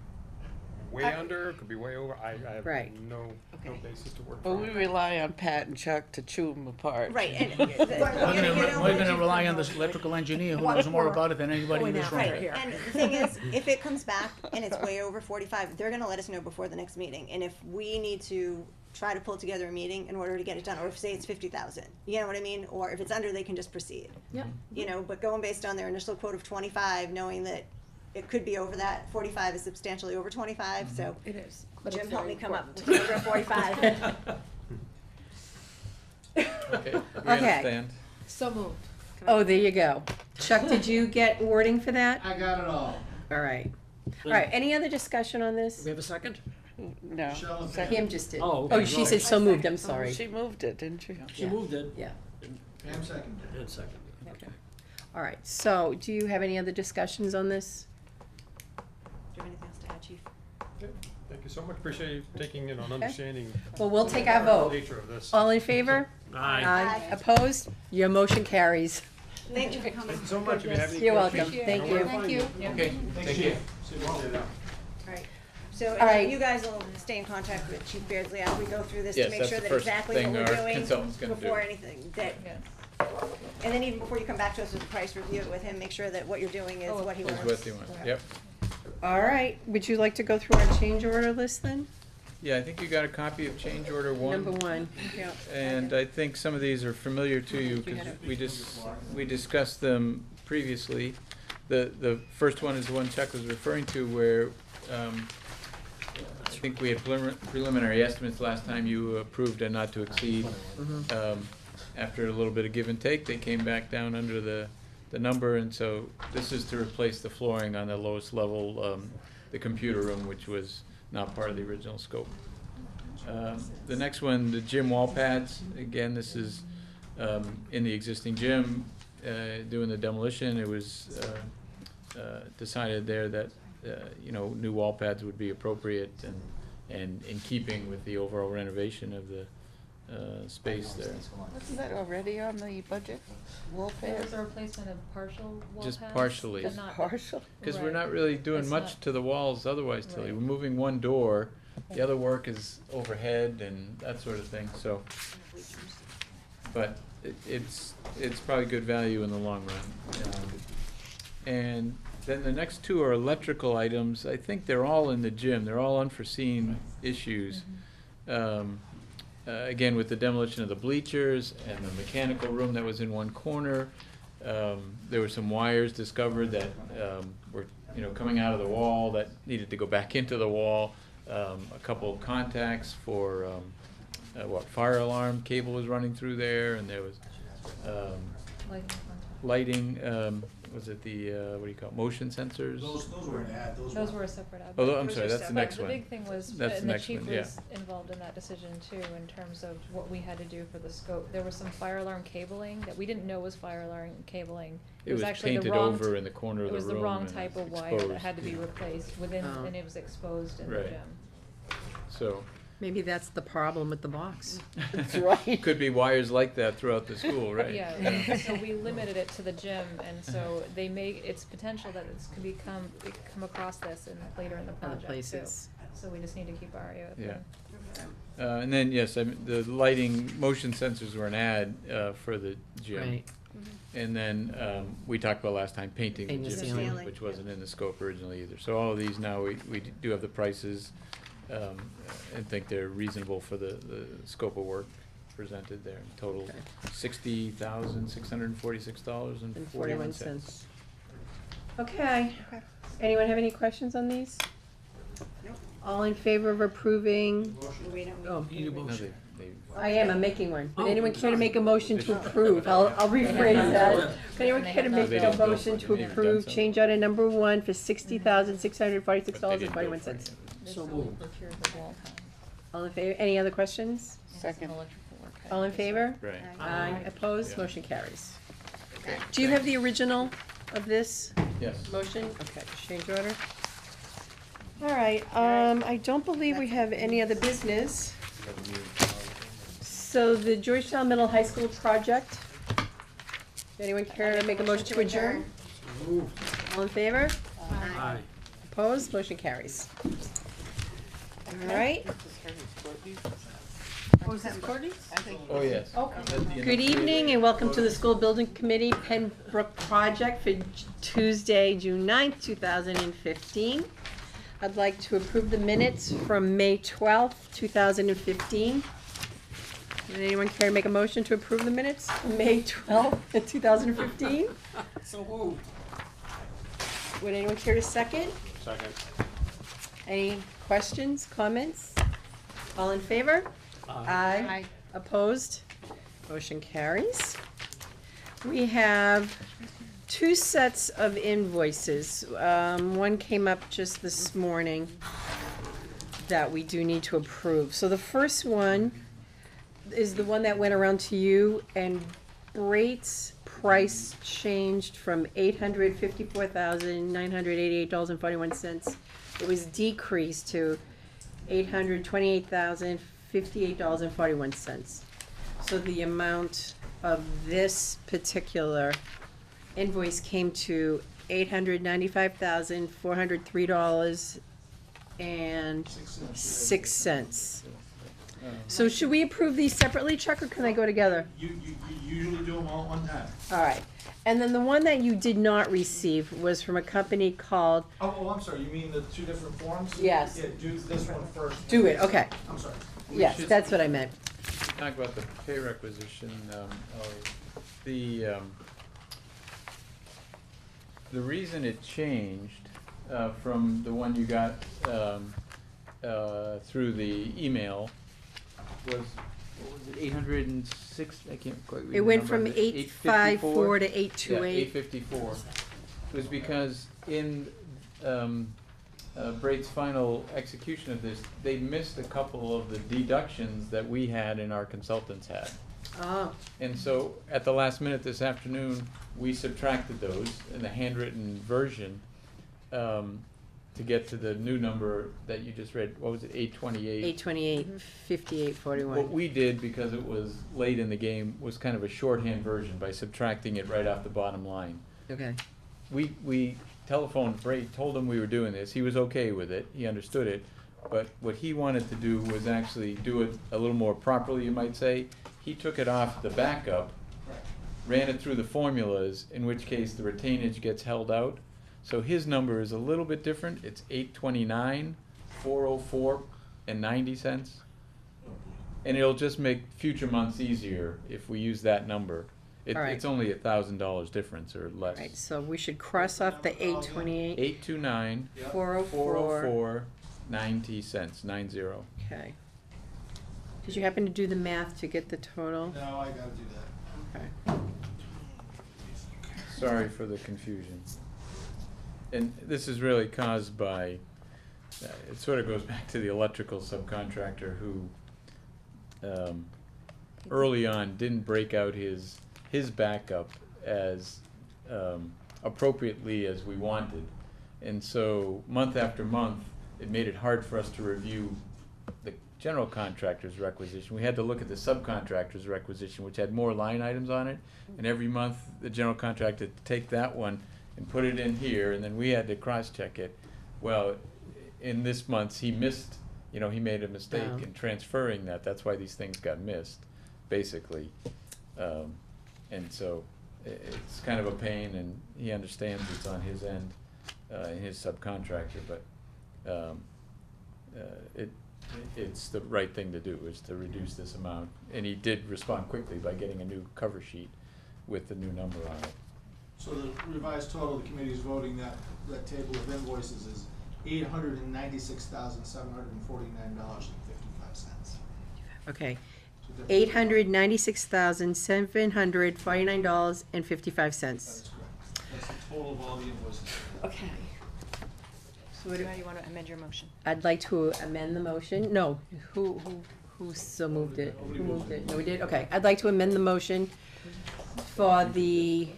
way under, it could be way over, I have Right. no Okay. basis to work But from. we rely on Pat and Chuck to chew them apart. Right, and. We're gonna rely on this electrical engineer who knows more about it than anybody in this room. Right, and the thing is, if it comes back and it's way over 45, they're gonna let us know before the next meeting, and if we need to try to pull together a meeting in order to get it done, or if, say, it's 50,000, you know what I mean? Or if it's under, they can just proceed. Yep. You know, but going based on their initial quote of 25, knowing that it could be over that, 45 is substantially over 25, so It is. Jim helped me come up with the number of 45. Okay, we understand. So moved. Oh, there you go. Chuck, did you get wording for that? I got it all. All right. All right, any other discussion on Do this? we have a second? No. Michelle and Second. Pam just did. Oh, okay, she right. said so moved, I'm sorry. She moved it, didn't she? She Yeah. moved it. Yeah, Pam seconded. And second. okay. All right, so do you have any other discussions on this? Do you have anything else to add, Chief? Thank you so much, appreciate you taking in on understanding. Well, we'll take our the vote. nature of this. All in favor? Aye. Opposed? Your motion carries. Thank you for coming. Thank you so much, if you have any You're questions. welcome, thank you. Thank you. Okay, thank you. Right. So, All right. you guys will stay in contact with Chief Beardsley as we go through this Yes, to make that's sure the that first exactly what thing we're our doing consultant's gonna before do. anything, that, Yes. and then even before you come back to us with the price, review it with him, make sure that what you're doing is Oh, what he Is wants. what you want, yep. All right, would you like to go through our change order list then? Yeah, I think you got a copy of change order one. Number one. Yeah. And I think some of these are familiar to you, You because had it. we discussed them previously. The first one is the one Chuck was referring to where, I think we had preliminary estimates last time you approved a not to exceed. After a little bit of give and take, they came back down under the number, and so this is to replace the flooring on the lowest level, the computer room, which was not part of the original scope. The next one, the gym wall pads, again, this is in the existing gym, doing the demolition. It was decided there that new wall pads would be appropriate and in keeping with the overall renovation of the space there. Wasn't that already on the budget? Wall There pads? was a replacement of partial wall Just pads, partially. but Just not- Partial? Because we're Right. not really doing It's much not- to the walls otherwise, Tilly. Right. We're moving one door, the other work is overhead and that sort of thing, so. But it's probably good value in the long run. And then the next two are electrical items. I think they're all in the gym. They're all unforeseen issues. Again, with the demolition of the bleachers and the mechanical room that was in one corner, there were some wires discovered that were, coming out of the wall that needed to go back into the wall. A couple of contacts for, fire alarm cable was running through there, and there was Lighting contact. lighting, was it the, what do you call it, motion sensors? Those were an ad, Those were a separate ad. Oh, I'm Those sorry, are that's the separate. next one. The big thing was, That's the and the next chief one, yeah. was involved in that decision too, in terms of what we had to do for the scope. There was some fire alarm cabling that we didn't know was fire alarm cabling. It was actually the painted wrong over in the corner of the room. It was the wrong and type of wire that exposed, had to be yeah. replaced within, Oh. and it was exposed in the Right. gym. So, Maybe that's the problem with the box. That's right. could be wires like that throughout the school, right? Yeah, so we limited it to the gym, and so they it's potential that it's could come across this and later in the Other project too. places. So we just need to keep our eye open. Yeah. And then, yes, the lighting, motion sensors were an ad for the gym. Right. And then, we talked about last time, painting the Painting the gym, ceiling. which wasn't in the scope originally either. So all of these now, we do have the prices, and think they're reasonable for the scope of work presented there. Total Okay. $60,646.41. Okay. Anyone have any questions on these? Nope. All in favor of approving? We don't. Oh, you need a No, motion. I'm making one. Would Oh. anyone care to make a motion to approve? I'll rephrase that. Would anyone care to make They a didn't go motion for it. to They didn't approve done change order number 1 for $60,646.41? This So will moved. procure the wall panel All in favor? Any other questions? and some Second. electrical work. All in favor? Right. Aye. Opposed? Yeah. Motion carries. Okay. Do you have the original of this Yes. motion? Okay, change order. All right, I don't believe we have any other business. So the Georgetown Middle High School project. Anyone care to make a motion to adjourn? All in favor? Aye. Opposed? Motion carries. All right. Oh, is this Courtney? Oh, yes. Good evening and welcome to the School Building Committee Pembroke Project for Tuesday, June 9th, 2015. I'd like to approve the minutes from May 12th, 2015. Would anyone care to make a motion to approve the minutes from May 12th, 2015? So moved. Would anyone care to second? Second. Any questions, comments? All in favor? Aye. Opposed? Motion carries. We have 2 sets of invoices. One came up just this morning that we do need to approve. So the first one is the one that went around to you, and Brait's price changed from $854,988.41. It was decreased to $828,058.41. So the amount of this particular invoice came to $895,403.06. So should we approve these separately, Chuck, or can I go together? You usually do them all at one time. All right. And then the one that you did not receive was from a company called, Oh, I'm sorry, you mean the 2 different forms? Yes. Yeah, do this one first. do it, okay. I'm sorry. Yes, that's what I meant. Talk about the pay requisition, the reason it changed, from the one you got, through the email was, what was it, 806, I can't quite read It the went number. from 854 to Yeah, 828. 854. It was because in, Brait's final execution of this, they missed a couple of the deductions that we had and our consultants had. Oh, And so, at the last minute this afternoon, we subtracted those in the handwritten version. to get to the new number that you just read, what was it, 828? 828, 5841. What we did, because it was late in the game, was kind of a shorthand version by subtracting it right off the bottom line. Okay. We telephoned Bray, told him we were doing this, he was okay with it, he understood it, but what he wanted to do was actually do it a little more properly, you might say. He took it off the backup, ran it through the formulas, in which case the retainage gets held out. So his number is a little bit different, it's 829, 404 and 90 cents. And it'll just make future months easier if we use that number. All right. It's only $1,000 difference or less. Right, so we should cross off the 828, 829, 404. 404, 90 cents, 90. Okay. Did you happen to do the math to get the total? No, I gotta do that. Okay. Sorry for the confusion. And this is really caused by, it sort of goes back to the electrical subcontractor who, early on, didn't break out his backup as appropriately as we wanted. And so, month after month, it made it hard for us to review the general contractor's requisition. We had to look at the subcontractor's requisition, which had more line items on it. And every month, the general contractor had to take that one and put it in here, and then we had to cross-check it. Well, in this month, he missed, he made a mistake Oh. in transferring that. That's why these things got missed, basically. And so, it's kind of a pain, and he understands it's on his end, his subcontractor, but it's the right thing to do, is to reduce this amount. And he did respond quickly by getting a new cover sheet with the new number on it. So the revised total, the committee's voting that table of invoices is $896,749.55. Okay. $896,749.55. That is correct. That's the total of all the invoices. Okay. So what Do you want to amend your motion? I'd like to amend the motion. No, who still moved it? Who moved it? No, we did? Okay. I'd like to amend the motion for the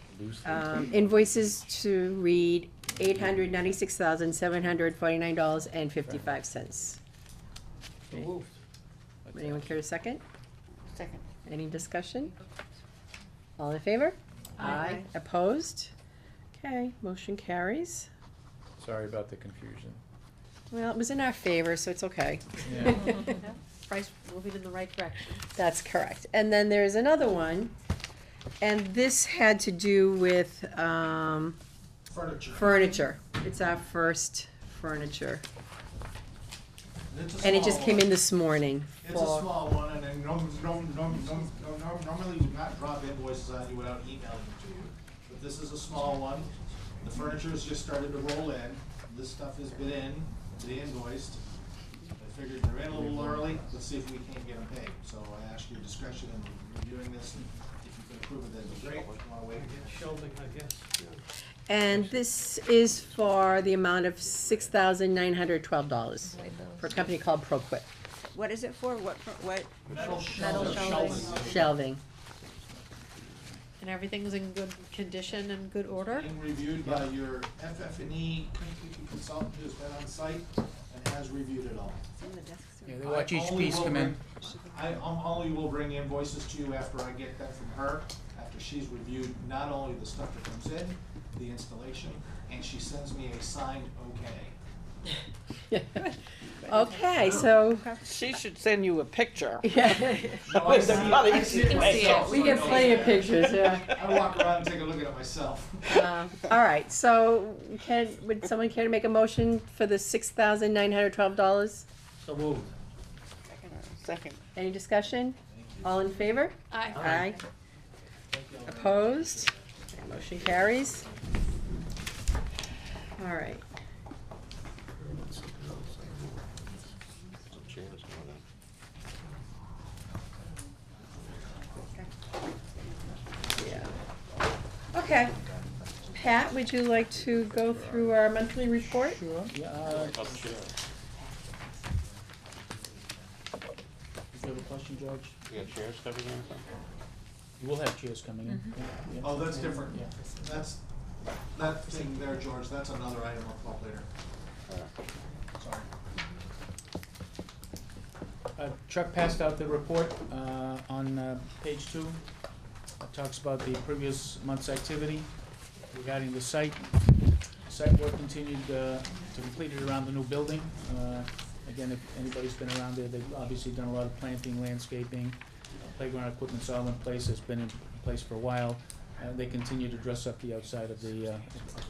invoices to read $896,749.55. Anyone care to second? Second. Any discussion? All in favor? Aye. Opposed? Okay, motion carries. Sorry about the confusion. Well, it was in our favor, so it's okay. Yeah. Price moving in the right direction. That's correct. And then there's another one, and this had to do with Furniture. furniture. It's our first furniture. It's a And it small just came one. in this morning. It's a small one, and then normally we would not drop invoices on you without emailing them to you. But this is a small one. The furniture has just started to roll in. This stuff has been invoiced. I figured they're in a little early. Let's see if we can't get them paid. So I ask your discretion in reviewing this. If you can approve it, that'd be great. If you want to wait again. Shelving, I guess, yeah. And this is for the amount of $6,912 for a company called ProQuip What is it for? What? Metal Metal shelving. shelving. And everything's in good condition and good order? Being reviewed by your FF&E consultant who's been on site and has reviewed it all. Yeah, they watch each I only piece will come in. I only will bring invoices to you after I get that from her, after she's reviewed not only the stuff that comes in, the installation, and she sends me a signed okay. Okay, so. She should send you a picture. Yeah. No, I see it. I see it We myself, so I get know plenty of it's- pictures, yeah. I walk around and take a look at it myself. All right, so would someone care to make a motion for the $6,912? So moved. Second. Any discussion? All in favor? Aye. Opposed? Okay, motion carries. All right. Yeah. Okay. Pat, would you like to go through our monthly report? Sure, yeah, you have a question, George? You got chairs coming in or something? We'll have chairs coming in. Yeah, yeah. Oh, that's different. Yeah. That's, that thing there, George, that's another item I'll talk later. Chuck passed out the report on page 2. It talks about the previous month's activity regarding the site. Site work continued to complete it around the new building. Again, if anybody's been around there, they've obviously done a lot of planting, landscaping. Playground equipment's all in place, it's been in place for a while. They continue to dress up the outside of the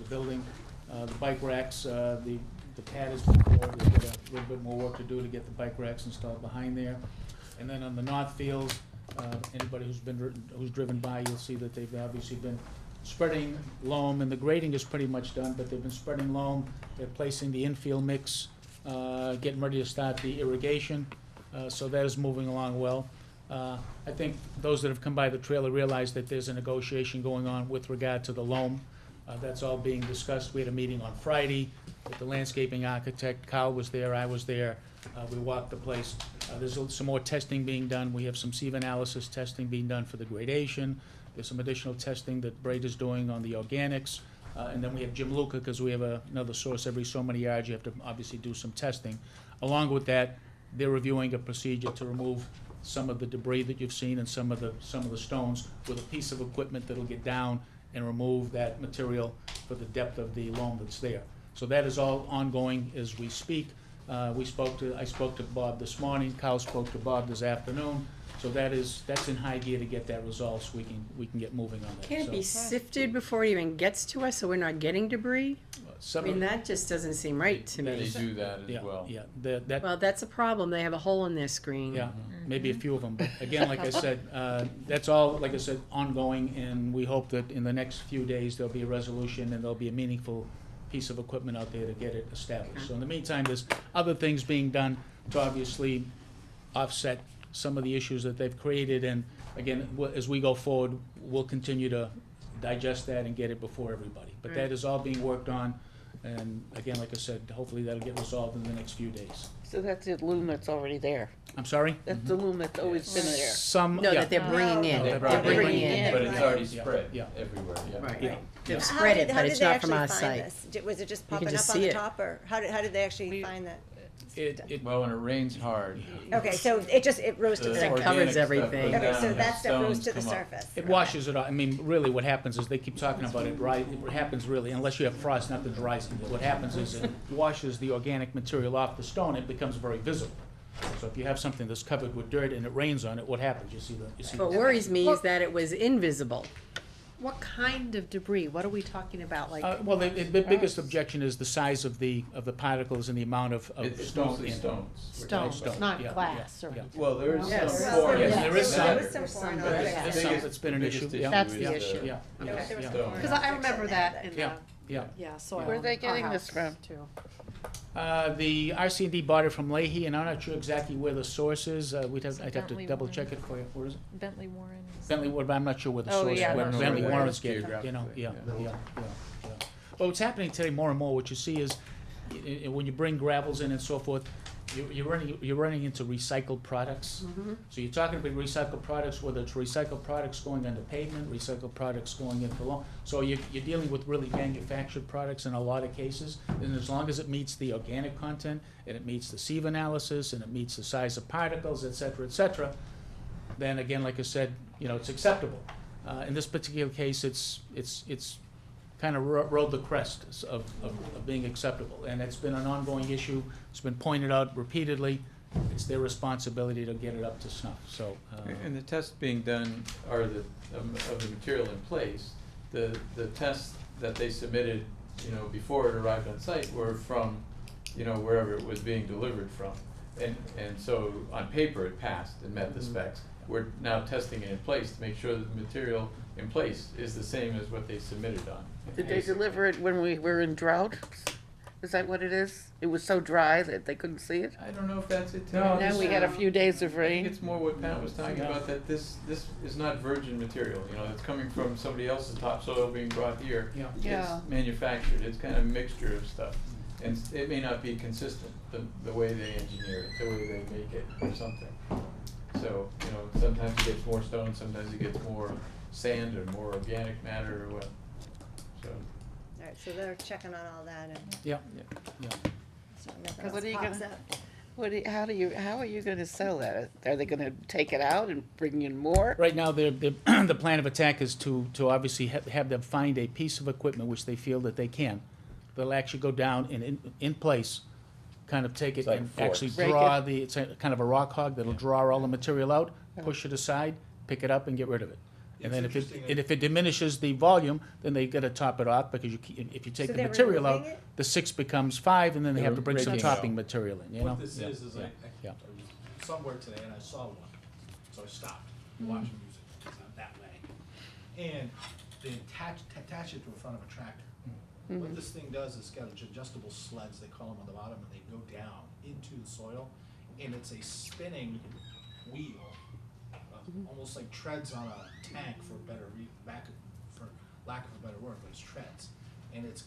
building. The bike racks, the pad has been poured, we've got a little bit more work to do to get the bike racks installed behind there. And then on the north field, anybody who's driven by, you'll see that they've obviously been spreading loam, and the grading is pretty much done, but they've been spreading loam. They're placing the infield mix, getting ready to start the irrigation, so that is moving along well. I think those that have come by the trailer realize that there's a negotiation going on with regard to the loam. That's all being discussed. We had a meeting on Friday with the landscaping architect. Kyle was there, I was there. We walked the place. There's some more testing being done. We have some sieve analysis testing being done for the gradation. There's some additional testing that Braid is doing on the organics. And then we have Jim Luca, because we have another source every so many yards. You have to obviously do some testing. Along with that, they're reviewing a procedure to remove some of the debris that you've seen and some of the stones with a piece of equipment that'll get down and remove that material for the depth of the loam that's there. So that is all ongoing as we speak. I spoke to Bob this morning, Kyle spoke to Bob this afternoon. So that's in high gear to get that resolved, so we can get moving on that. Can it be So, sifted before it even gets to us, so we're not getting debris? I some mean, of- that just doesn't seem right to They me. do that as Yeah, well. yeah, that, Well, that's a problem, they have a hole in their screen. yeah, maybe a few of them, but again, like I said, that's all, like I said, ongoing, and we hope that in the next few days, there'll be a resolution and there'll be a meaningful piece of equipment out there to get it established. So in the meantime, there's other things being done to obviously offset some of the issues that they've created, and again, as we go forward, we'll continue to digest that and get it before everybody. But that is all being worked on, and again, like I said, hopefully that'll get resolved in the next few days. So that's the loom that's already there. I'm sorry? That's the loom that's always been there. Some, No, yeah. that they're bringing in, No, they're brought it bringing in. in. But it's already Yeah, spread yeah. everywhere, yeah. Right, Yeah. they've How spread did- it, how but did it's they not from actually our find site. this? Was it just You can popping just up on see the it. top, or how did they actually find that? Well, when it rains hard. Okay, so it rose to the the surface. covers organic stuff everything. goes Okay, down so and that stuff rose stones to the come up. surface. It washes it off. I mean, really what happens is they keep talking about it dry. What happens really, unless you have frost, not the dry season, what happens is it washes the organic material off the stone, it becomes very visible. So if you have something that's covered with dirt and it rains on it, what happens? You see What the worries me is that it was invisible. What kind of debris? What are we talking about? Like, well, the biggest objection is the size of the particles and the amount of It's stone mostly in it. stones. stones, stone, not yeah, glass yeah, or yeah. anything. Well, there is Yes. some foreign. Yes, there is some. There was some foreign But objects. There's the some biggest- that's been an biggest issue. Yeah, That's the yeah, issue. Yeah, Okay, there was yeah, some foreign Because I objects remember in that there in yeah, the, yeah. yeah, soil. Where are they in getting our this house, from? too. The RC&D bought it from Leahy, and I'm not sure exactly where the source is. I'd have to Bentley double Warren. check it for you. Where is it? Bentley Warren. Bentley Warren, but I'm not sure where the Oh, source, yeah, where I don't know Bentley where it Warren's is getting, you know, yeah, geographically, yeah. Well, what's happening today more and more, what you see is, when you bring gravels in and so forth, you're running into recycled products. So you're talking about recycled products, whether it's recycled products going under pavement, recycled products going into lawn. So you're dealing with really manufactured products in a lot of cases, and as long as it meets the organic content, and it meets the sieve analysis, and it meets the size of particles, et cetera, then again, like I said, it's acceptable. In this particular case, it's kind of rode the crest of being acceptable, and it's been an ongoing issue. It's been pointed out repeatedly. It's their responsibility to get it up to snuff, so. And the tests being done are of the material in place. The tests that they submitted, before it arrived on site were from, wherever it was being delivered from. And so on paper it passed and met the specs. We're now testing it in place to make sure that the material in place is the same as what they submitted on. Did they deliver it when we were in drought? Is that what it is? It was so dry that they couldn't see it? I don't know if that's it. No, Now we got a few days of I think rain. it's more what Pat was talking Yeah. about, that this is not virgin material, it's coming from somebody else's topsoil being brought here. Yeah. Yeah. It's manufactured, it's kind of a mixture of stuff. And it may not be consistent, the way they engineer it, the way they make it, or something. So, sometimes it gets more stone, sometimes it gets more sand or more organic matter or what, so. All right, so they're checking on all that and Yeah, Yeah. yeah. so nothing What else are you pops gonna- up. How are you gonna sell that? Are they gonna take it out and bring in more? Right now, the plan of attack is to obviously have them find a piece of equipment which they feel that they can. They'll actually go down and in place, kind of take it It's like and forks. actually Break draw it. it's kind of a rock hog that'll draw all the material out, push it aside, pick it up and get rid of it. And It's then interesting if it diminishes the volume, then they gotta top it off, because if you take So the they're material out, removing it? the 6 becomes 5, and then they They're have to bring some raking it out. topping material in, you know? What this Yeah, is yeah, I yeah. was somewhere today and I saw one, so I stopped watching music, because I'm that way. And they attach it to the front of a tractor. What this thing does is it's got adjustable sleds, they call them on the bottom, and they go down into the soil, and it's a spinning wheel, almost like treads on a tank for for lack of a better word, but it's treads. And it's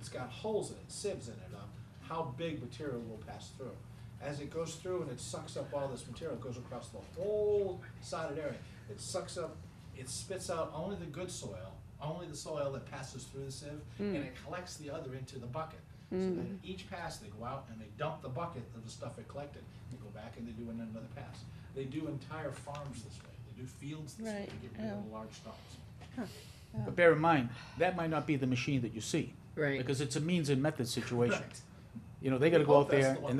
got holes in it, sieves in it, of how big material will pass through. As it goes through and it sucks up all this material, it goes across the whole sided area. It sucks up, it spits out only the good soil, only the soil that passes through the sieve, and it collects the other into the bucket. So then each pass, they go out and they dump the bucket of the stuff it collected. They go back and they do another pass. They do entire farms this way. They do fields this way. Right, They get rid of the large stumps. But bear in mind, that might not be the machine that you see. Right. Because it's a means and method situation. Correct. You know, they gotta We go hope out that's there, the one. and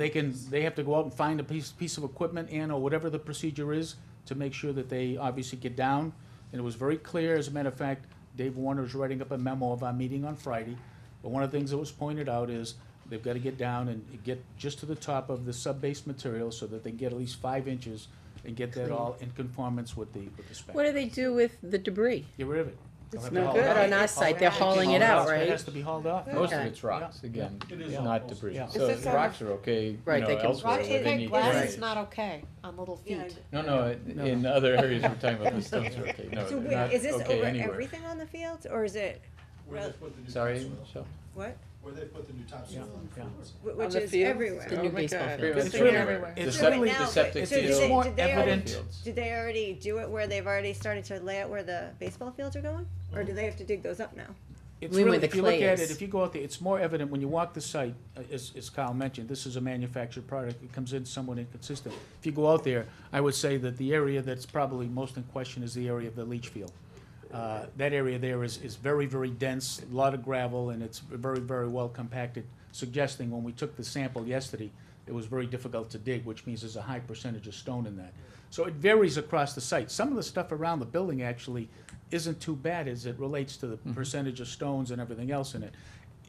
they have to go out and find a piece of equipment or whatever the procedure is, to make sure that they obviously get down. And it was very clear, as a matter of fact, Dave Warner was writing up a memo of our meeting on Friday. But one of the things that was pointed out is, they've gotta get down and get just to the top of the sub-base material, so that they can get at least 5 inches, and get that all in conformance with the spec. What do they do with the debris? Get rid of it. They'll have to no haul good. it But out. on our site, they're Haul hauling it out, It right? has to be hauled off. Most of Okay. it's rocks, again, It is not all debris. mostly. So Is this the on- rocks are okay, you Right, know, they can- elsewhere, Rock, where they need. glass Right. is not okay on little Yeah, feet. No, in other areas, we're talking about the stones are okay, no, So they're wait, not is this okay over anywhere. everything on the fields, or is it, Where they put the new Sorry, topsoil. Michelle? what? Where they put the new topsoil on the Yeah. floors. Which the is fields? everywhere. The Oh new my baseball God. field. It's It's really, everywhere. it's So right really, now, the septic so did field. they- more did they already- evident. Did they already do it where they've already started to lay out where the baseball fields are going? Or do they have to dig those up now? It's Where really, the if you look clay at is. it, if you go out there, it's more evident when you walk the site, as Kyle mentioned, this is a manufactured product, it comes in somewhat inconsistent. If you go out there, I would say that the area that's probably most in question is the area of the leach field. That area there is very, very dense, a lot of gravel, and it's very, very well compacted, suggesting when we took the sample yesterday, it was very difficult to dig, which means there's a high percentage of stone in that. So it varies across the site. Some of the stuff around the building actually isn't too bad as it relates to the percentage of stones and everything else in it.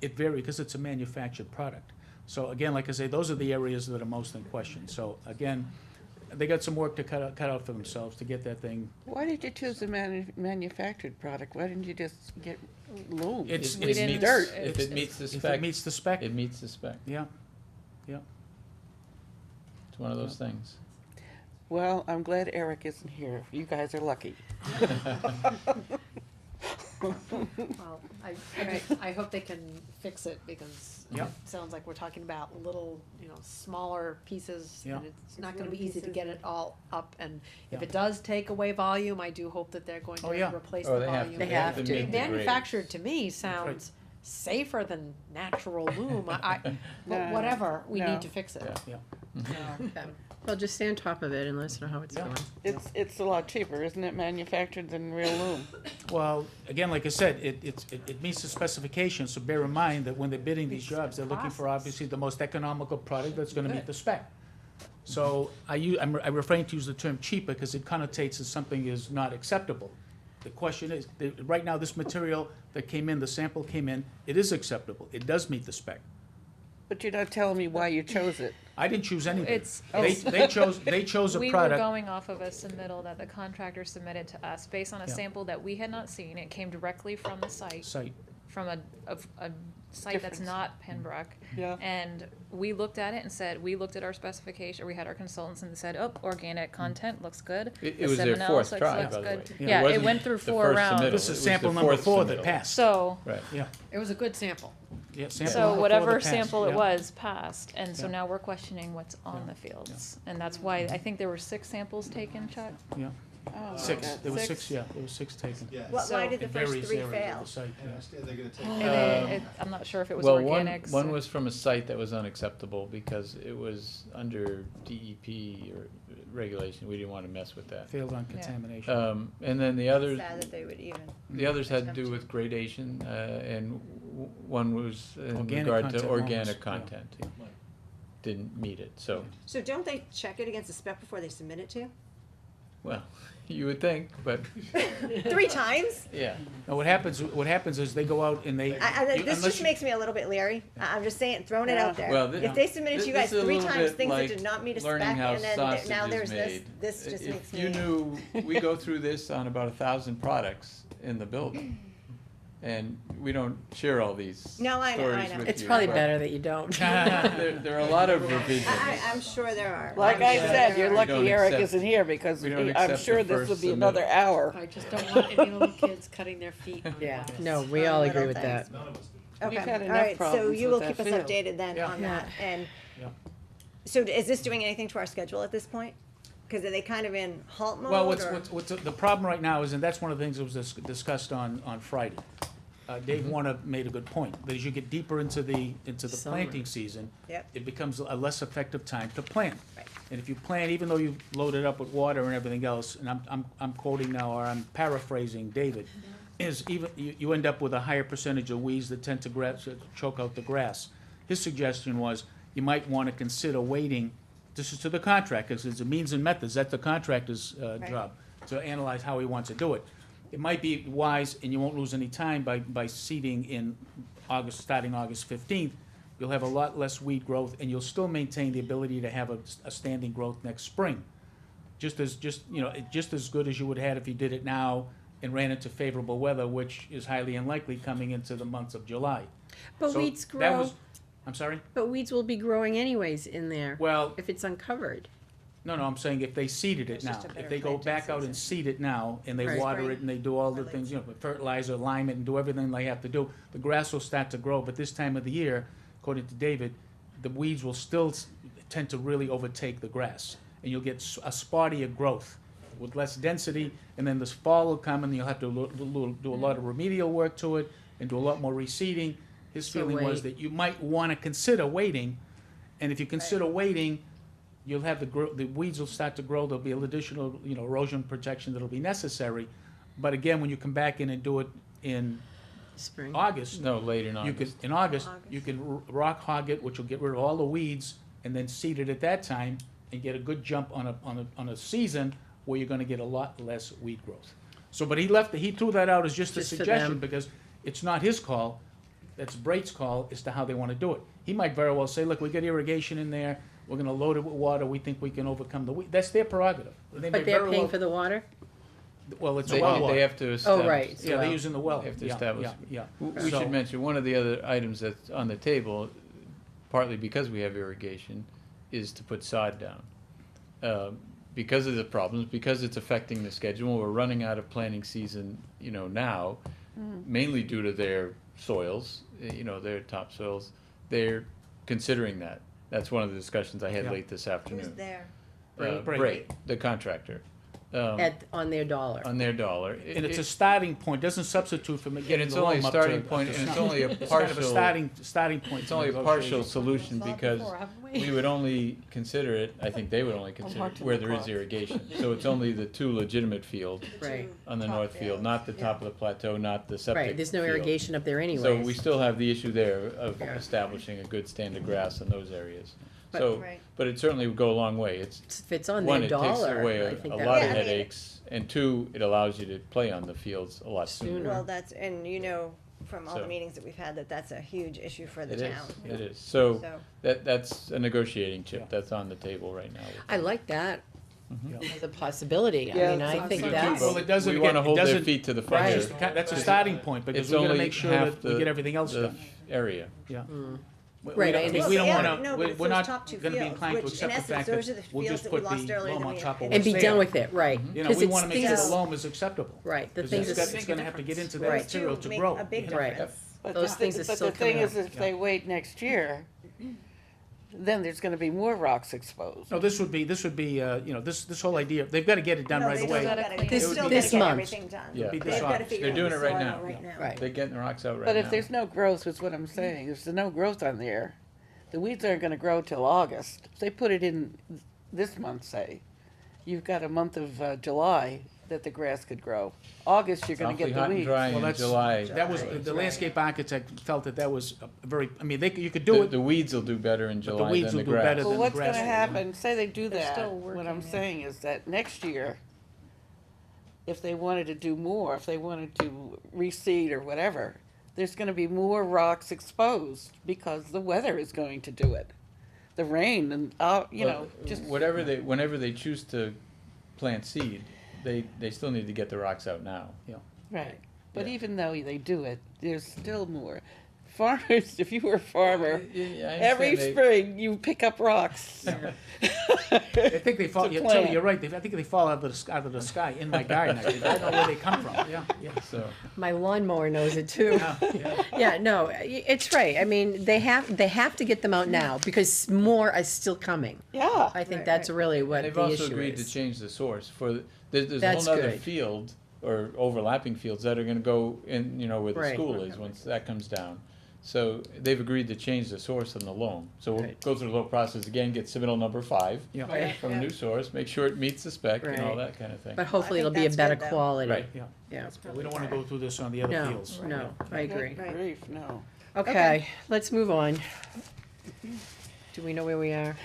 It varies because it's a manufactured product. So again, like I say, those are the areas that are most in question. So again, they got some work to cut out for themselves to get that thing. Why did you choose a manufactured product? Why didn't you just get loom? It's, We it's didn't- dirt. If it meets the If spec, it meets the spec, it meets the spec. yeah, yeah. It's one of those things. Well, I'm glad Eric isn't here. You guys are lucky. Well, I hope they can fix it, because it Yep. sounds like we're talking about little, smaller pieces, Yeah. and it's not gonna little be easy to pieces. get it all up, and if Yeah. it does take away volume, I do hope that they're going Oh, to yeah. replace Oh, the they have volume. to. They have to. meet the grade. Manufactured to me sounds safer than natural loom, but No, whatever, we no. need to fix it. Yeah. Well, just stay on top of it and let us know how it's Yeah. going. It's a lot cheaper, isn't it, manufactured than real loom? Well, again, like I said, it meets the specifications, so bear in mind that when they're bidding these jobs, they're looking for obviously the most economical product that's gonna meet the spec. So I'm refrain to use the term cheaper, because it connotates as something is not acceptable. The question is, right now, this material that came in, the sample came in, it is acceptable, it does meet the spec. But you're not telling me why you chose it. I didn't choose anything. It's- They chose a We were product. going off of a submittal that the contractor submitted to us based on a Yeah. sample that we had not seen. It came directly from the site, Site, from a site that's Difference. not Pembroke. Yeah. And we looked at it and said, we looked at our specification, or we had our consultants and said, oh, organic content looks good. It The was their Seminole fourth looks try, good." by the way. Yeah, it wasn't went through the 4 first rounds. submittal. this It is was sample the number fourth 4 that submittal. passed. So, Right. Yeah, It was a good sample. yeah, sample so number 4 whatever that passed, sample it yeah. was passed, and so Yeah. now we're questioning what's on the fields. And that's why, I think there were 6 samples taken, Chuck? Yeah, Oh, my Six, God. there were six, yeah, there were six taken. Yeah. Why So- did the In first various three areas of fail? the site, I yeah. understand they're gonna take. I'm not sure if it was Well, organic. one so- was from a site that was unacceptable because it was under DEP or regulation, we didn't wanna mess with that. Failed on Yeah. contamination. And then the others, Sad that they would even. the others had to do with gradation, and one was in Organic regard to content organic loans, yeah. content. Didn't meet it, so, So don't they check it against the spec before they submit it to you? well, you would think, but, 3 times? yeah. Now, what happens is they go out and they. This unless just you- makes me a little bit leery. I'm just saying, throwing it out there. Well, If they submit it to you guys this is a 3 little times, bit things that like did not meet a spec, learning how and then sausage now is there's this, made. this just makes me. If you knew, we go through this on about 1,000 products in the building, and we don't share all these No, I know, stories I know. with It's you, probably but better that you don't. There are a lot of revisions. I'm sure there are. Like I'm I sure said, there you're are. lucky don't Eric accept- isn't here because we don't I'm accept sure the this first would be submittal. another hour. I just don't want any little kids cutting their feet on Yeah, glass. no, we all agree with Little that. things. None of us do. Okay, We've had all enough right, so problems you with will keep us that field. updated then Yeah. on that, and. Yeah. So is this doing anything to our schedule at this point? Cause are they kind of in halt mode, Well, or? what's the problem right now is, and that's one of the things that was discussed on Friday. Dave Warner made a good point, that as you get deeper into the Summer. planting season, Yep. it becomes a less effective time to plant. Right. And if you plant, even though you load it up with water and everything else, and I'm quoting now, or I'm paraphrasing David, is even, you end up with a higher percentage of weeds that tend to choke out the grass. His suggestion was, you might wanna consider waiting, this is to the contractor, because it's a means and methods, that's the contractor's, job, to analyze how he wants to do it. It might be wise, and you won't lose any time by seeding in August, starting August 15th. You'll have a lot less weed growth, and you'll still maintain the ability to have a standing growth next spring. Just as good as you would have if you did it now and ran into favorable weather, which is highly unlikely coming into the months of July. But So weeds that grow, was- I'm sorry? but weeds will be growing anyways in there, Well, if it's uncovered. no, I'm saying if they seeded it It's now, just a better if they go planting back out and season. seed it now, and they Right. water Spring. it and they do all the Or late things, fertilizer, lime it, and do everything they have to do, the grass will start to grow, but this time of the year, according to David, the weeds will still tend to really overtake the grass, and you'll get a spottier growth with less density, and then this fall will come and you'll have to do a lot of remedial work to it and do a lot more reseeding. His So feeling was wait. that you might wanna consider waiting, and if you consider waiting, you'll have the weeds will start to grow, there'll be additional, erosion protection that'll be necessary. But again, when you come back in and do it in Spring. August, No, late in you could, August. in August, you can rock hog it, which will get rid of all the weeds, and then seed it at that time, and get a good jump on a season where you're gonna get a lot less weed growth. So, but he threw that out as just a Just for suggestion, them. because it's not his call, that's Brait's call as to how they wanna do it. He might very well say, look, we got irrigation in there, we're gonna load it with water, we think we can overcome the weed, that's their prerogative. They may But they're very paying well- for the water? Well, it's a They, well they water. have to establish. right. Yeah, they're well. using the well. They have to Yeah, establish. Yeah, We So- should mention, one of the other items that's on the table, partly because we have irrigation, is to put sod down. Because of the problems, because it's affecting the schedule, we're running out of planting season, now, mainly due to their soils, their topsoils, they're considering that. That's one of the discussions I had Yeah. late this Who's afternoon. there? Brait. The contractor, On their dollar. on their dollar. And it's a starting point, doesn't substitute for getting it's the only loam a up to. starting up point, to and it's snuff. only a It's kind of a partial- starting point. It's for only a partial negotiation. solution Thought because before, haven't we? we would only consider it, I think they would only consider hard it to where look there is up. irrigation. So it's only the 2 legitimate fields Right. on the Top north field, fields, not the yeah. top of the plateau, not the septic Right, there's no field. irrigation up there anyways. So we still have the issue there of Yeah. establishing a good stand of grass in those areas. But- So, Right. but it certainly would go a long way. If it's on One, their it takes dollar, away I a think lot that of Yeah, I mean- headaches, and 2, it allows you to play on the fields a lot sooner. Sooner. Well, that's, and from all the So- meetings that we've had, that's a huge issue for the It is, town. it is. So, So- that's a negotiating chip Yeah. that's on the table right now. I like that Yeah. as a possibility. Yeah, I mean, I sounds think good. that's, Well, it doesn't, We again, wanna it hold their doesn't. feet to the Right. fire. It's just that's a starting point, because It's we gotta only make sure half that we get everything else the done. area. Yeah. Right, I We understand. don't Yeah, wanna, no, but we're it's we're those not top two gonna be fields, inclined to which, accept in the fact essence, those are that the we'll fields just that we put lost the earlier loam than on we top of had and be what's done there. with it, right. You know, 'Cause we it's wanna make sure things- the loam is acceptable. Right, the Because things it's is, gonna have to get into that Right. material to Make grow. a big Yeah. difference. But Those the, things are but still the thing coming is, up. if they wait next year, then there's gonna be more rocks exposed. No, this would be, you know, this whole idea, they've gotta get it done No, right they away. still This- gotta- they still this gotta get month. everything done. Yeah. Be They've this gotta August. figure They're out doing the it right soil now. right now. Right. They're getting the rocks out right But now. if there's no growth, is what I'm saying, if there's no growth on there, the weeds aren't gonna grow till August. If they put it in this month, say, you've got a month of July that the grass could grow. August, you're gonna Awfully get the hot and weeds. dry Well, in that's, July. that was, the landscape architect felt that was a very, I mean, you could do The, it, the weeds will do better in But the July weeds than will the do better grass. than Well, the what's grass gonna will, happen, say they do They're that, still what working, I'm yeah. saying is that next year, if they wanted to do more, if they wanted to reseed or whatever, there's gonna be more rocks exposed because the weather is going to do it. The rain and, you know, Well, just, whenever they choose to plant seed, they still need to get the rocks out now. right. But Yeah. even though they do it, there's still more. Farmers, if you were a farmer, Yeah, I every understand they- spring you pick up rocks. I think they fall, To yeah, Tony, plant. you're right, I think they fall out of the sky in my garden, I don't know where they come from, yeah, yeah. So, My lawnmower knows it too. Yeah, yeah. Yeah, no, it's right. I mean, they have to get them out now because more is still coming. Yeah. I think that's really what they've the also issue agreed to is. change the source for, there's a That's whole nother good. field or overlapping fields that are gonna go in, you know, where the Right. school is, once that comes down. So they've agreed to change the source on the loan. So we'll Right. go through the whole process again, get submittal number 5 Yeah. Right. from a new source, make sure it meets the spec and all Right. that kind of thing. But hopefully I it'll think be a that's better good, though. quality. Right. Yeah, Yeah. we don't wanna go through this on the other No, fields. no, I agree. Right. Grief, no. Okay, let's move on. Do we know where we are?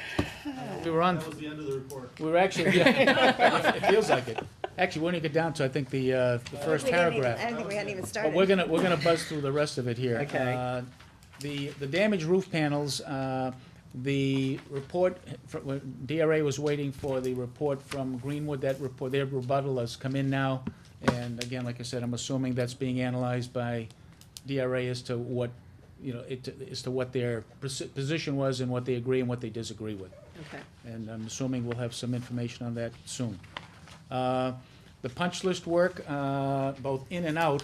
We were on, That was the end of the report. we were actually, yeah, it feels like it. Actually, we're gonna get down to, I think, the first We didn't even- paragraph. I don't think we hadn't even But started. we're gonna buzz through the rest of it here. Okay. The damaged roof panels, the report, DRA was waiting for the report from Greenwood, that report, their rebuttal has come in now. And again, like I said, I'm assuming that's being analyzed by DRA as to what, you know, as to what their position was and what they agree and what they disagree with. Okay. And I'm assuming we'll have some information on that soon. The punch list work, both in and out,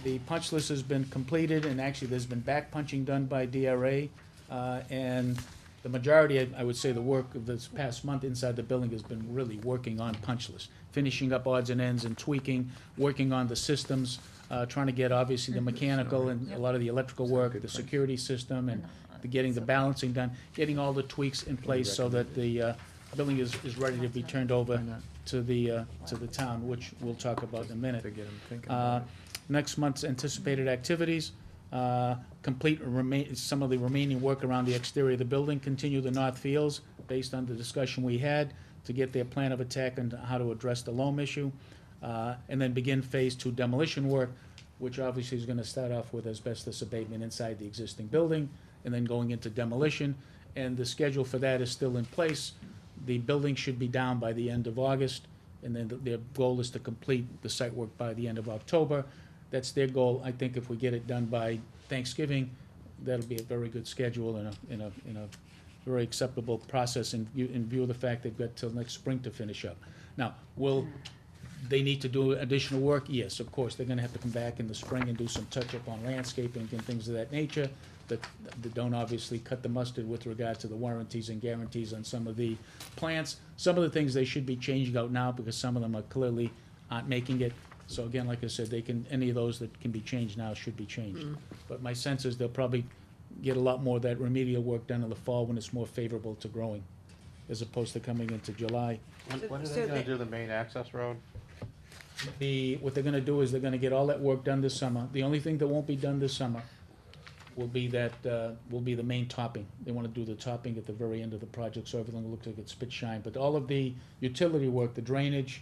the punch list has been completed, and actually, there's been back punching done by DRA. And the majority, I would say, the work of this past month inside the building has been really working on punch list, finishing up odds and ends and tweaking, working on the systems, trying to get, obviously, the mechanical and a lot of the electrical work, the security system, and getting the balancing done, getting all the tweaks in place so that the building is ready to be turned over to the town, which we'll talk about in a minute. Next month's anticipated activities, complete some of the remaining work around the exterior of the building, continue the north fields based on the discussion we had to get their plan of attack and how to address the loam issue, and then begin phase 2 demolition work, which obviously is gonna start off with asbestos abatement inside the existing building, and then going into demolition, and the schedule for that is still in place. The building should be down by the end of August, and then their goal is to complete the site work by the end of October. That's their goal. I think if we get it done by Thanksgiving, that'll be a very good schedule and a very acceptable process in view of the fact they've got till next spring to finish up. Now, will they need to do additional work? Yes, of course. They're gonna have to come back in the spring and do some touch-up on landscaping and things of that nature that don't obviously cut the mustard with regard to the warranties and guarantees on some of the plants. Some of the things they should be changing out now because some of them are clearly aren't making it. So again, like I said, any of those that can be changed now should be changed. But my sense is they'll probably get a lot more of that remedial work done in the fall when it's more favorable to growing, as opposed to coming into July. When are So they gonna the- do the main access road? What they're gonna do is they're gonna get all that work done this summer. The only thing that won't be done this summer will be the main topping. They wanna do the topping at the very end of the project, so everything looks like it's spit shine. But all of the utility work, the drainage,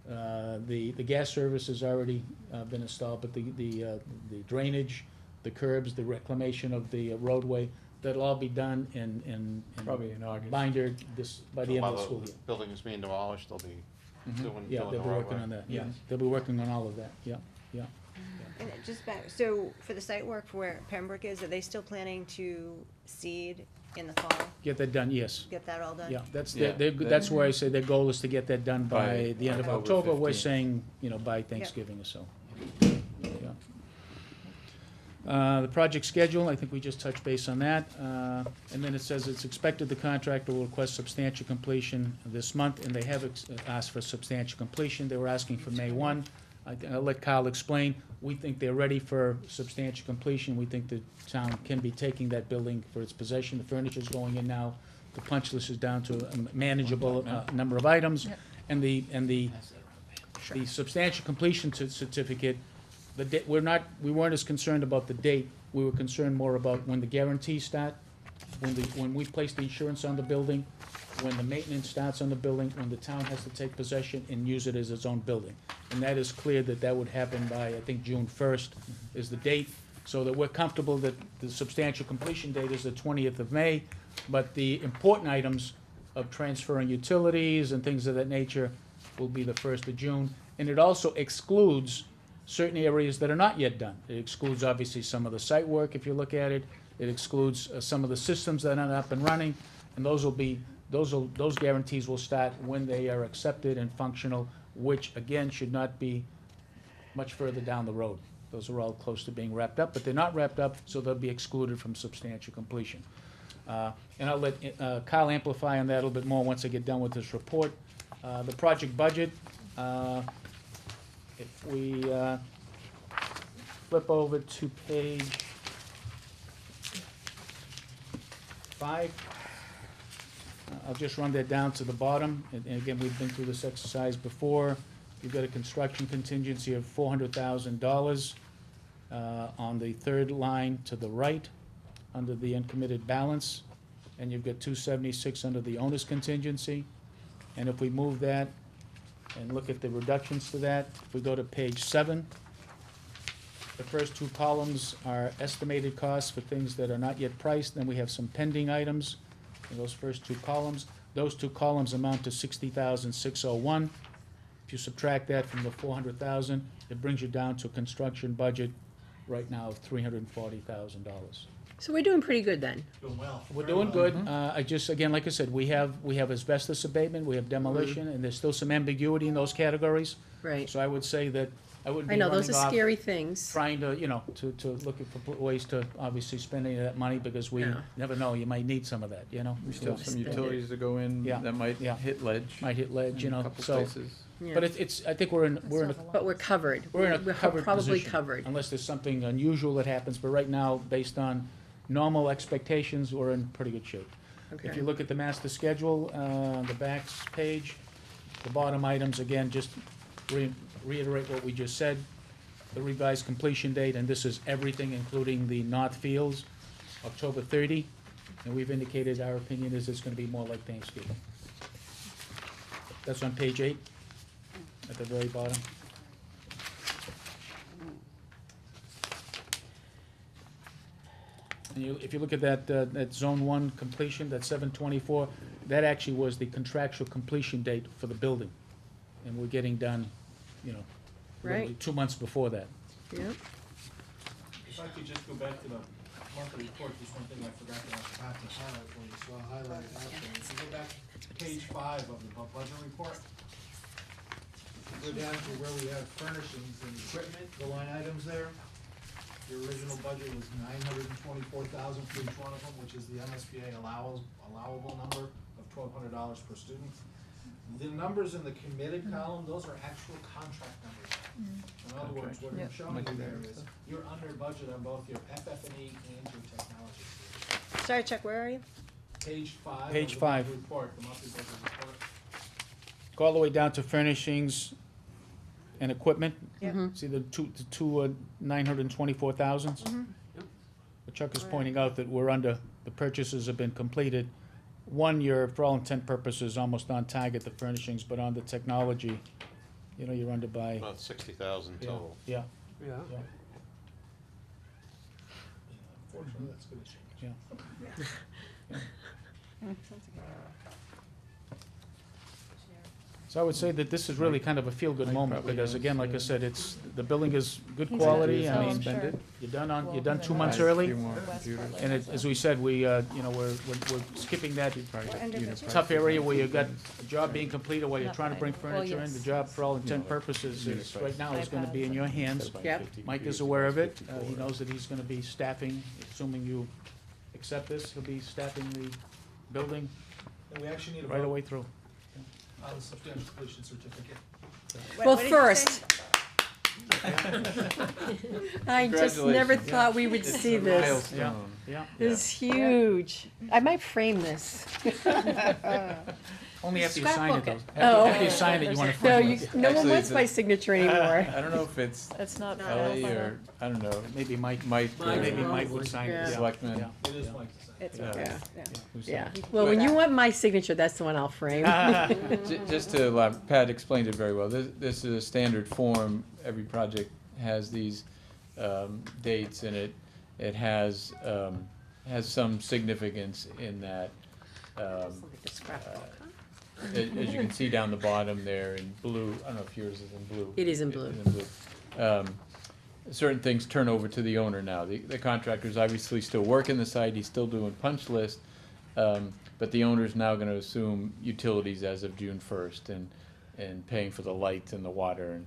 the gas service has already been installed, but the drainage, the curbs, the reclamation of the roadway, that'll all be done in Probably in August. binder by the So end while of the school year. building is being demolished, they'll be doing Yeah, the they'll be working roadway. on that, yeah. They'll be working on all of that, yeah. And just back, so for the site work for where Pembroke is, are they still planning to seed in the fall? Get that done, yes. Get that all done? Yeah, that's, Yeah, that's where I say their goal is to get that done by By the end of October October. We're 15th. saying, by Thanksgiving or so. Yeah. The project schedule, I think we just touched base on that. And then it says it's expected the contractor will request substantial completion this month, and they have asked for substantial completion. They were asking for May 1. I'll let Kyle explain. We think they're ready for substantial completion. We think the town can be taking that building for its possession. The furniture's going in now. The punch list is down to a manageable number of items. Yep. And the substantial completion certificate, we weren't as concerned about the date. We were concerned more about when the guarantees start, when we place the insurance on the building, when the maintenance starts on the building, when the town has to take possession and use it as its own building. And that is clear that that would happen by, I think, June 1st is the date, so that we're comfortable that the substantial completion date is the 20th of May, but the important items of transferring utilities and things of that nature will be the 1st of June. And it also excludes certain areas that are not yet done. It excludes, obviously, some of the site work, if you look at it. It excludes some of the systems that aren't up and running, and those guarantees will start when they are accepted and functional, which, again, should not be much further down the road. Those are all close to being wrapped up, but they're not wrapped up, so they'll be excluded from substantial completion. And I'll let Kyle amplify on that a little bit more once I get done with this report. The project budget, if we flip over to page 5, I'll just run that down to the bottom. And again, we've been through this exercise before. You've got a construction contingency of $400,000 on the third line to the right, under the uncommitted balance, and you've got $276 under the owner's contingency. And if we move that and look at the reductions to that, if we go to page 7, the first 2 columns are estimated costs for things that are not yet priced, then we have some pending items in those first 2 columns. Those 2 columns amount to $60,601. If you subtract that from the $400,000, it brings you down to a construction budget right now of $340,000. So we're doing pretty good then. Doing well. We're Very doing well. good. I just, again, like I said, we have asbestos abatement, we have demolition, and there's still some ambiguity in those categories. Right. So I would say that I wouldn't I be know, those running are off scary things. trying to, to look for ways to obviously spend any of that money, because we Yeah. never know, you might need some of that, We still have some Spend it. utilities to go in Yeah. that might Yeah. hit ledge. Might hit ledge, in a couple so. places. Yeah. But it's, I think we're in a But we're covered. We're in a covered probably position, covered. unless there's something unusual that happens, but right now, based on normal expectations, we're in pretty good shape. If Okay. you look at the master schedule, the back page, the bottom items, again, just reiterate what we just said. The revised completion date, and this is everything, including the North Fields, October 30, and we've indicated our opinion is it's gonna be more like Thanksgiving. That's on page 8, at the very bottom. And if you look at that Zone 1 completion, that 724, that actually was the contractual completion date for the building. And we're getting done, literally Right. 2 months before that. Yeah. If I could just go back to the monthly report, just one thing I forgot to have to highlight for you, so I'll highlight it after. If you go back to page 5 of the budget report, go down to where we have furnishings and equipment, the line items there. The original budget was $924,000 for each one of them, which is the MSBA allowable number of $1,200 per student. The numbers in the committed column, those are actual contract numbers. In other words, what I'm Yep. showing you there is, you're under budget on both your FF&E and your technology. Sorry, Chuck, where are you? Page 5 Page of the 5. monthly report, the monthly budget report. Go all the way down to furnishings and equipment. Yep. See the two 924,000s? Chuck is pointing out that we're under, the purchases have been completed. One, you're, for all intent purposes, almost on target, the furnishings, but on the technology, you're under by, About 60,000 yeah, total. yeah, Yeah. yeah, Unfortunately, that's gonna change. yeah. So I would say that this is really kind of a feel-good moment, probably because knows, again, like I said, the building is good He's quality, got- I oh, mean, I'm sure. you're done 2 months Buy a early. few more West computers. Portland. And it, as we said, we, we're skipping that Under- tough area where you've got a job being completed, while you're Not trying to bring bad. Well, furniture in. The yes. job, for all intent and purposes, is, right now, is gonna be in your hands. Yep. Mike is aware of it. He knows that he's gonna be staffing, assuming you accept this, he'll be staffing the building And we actually need a right vote away through. on the substantial completion certificate. Well, What did you first, I just never Congratulations. thought we would see It's a this. milestone. Yeah. This is huge. I might frame this. Only after you sign it, though. Oh. After you sign it, you wanna No, frame you, it. no one Actually, wants it's my a- signature anymore. I don't know if it's It's not. Ellie or, I don't know, Maybe Mike, Mike. Mike, maybe or Mike would sign it, Yeah. yeah. Selectman. Yeah. It is Mike to say. It's, Yeah. yeah. who's Yeah. that? Well, when you want my signature, that's the one I'll frame. Just to, Pat explained it very well, this is a standard form, every project has these, dates in it. It has some significance in that, as you can see down the bottom there in blue, I don't know if yours is in blue. It is in blue. Certain things turn over to the owner now. The contractor's obviously still working the site, he's still doing punch list, but the owner's now gonna assume utilities as of June first and paying for the lights and the water and.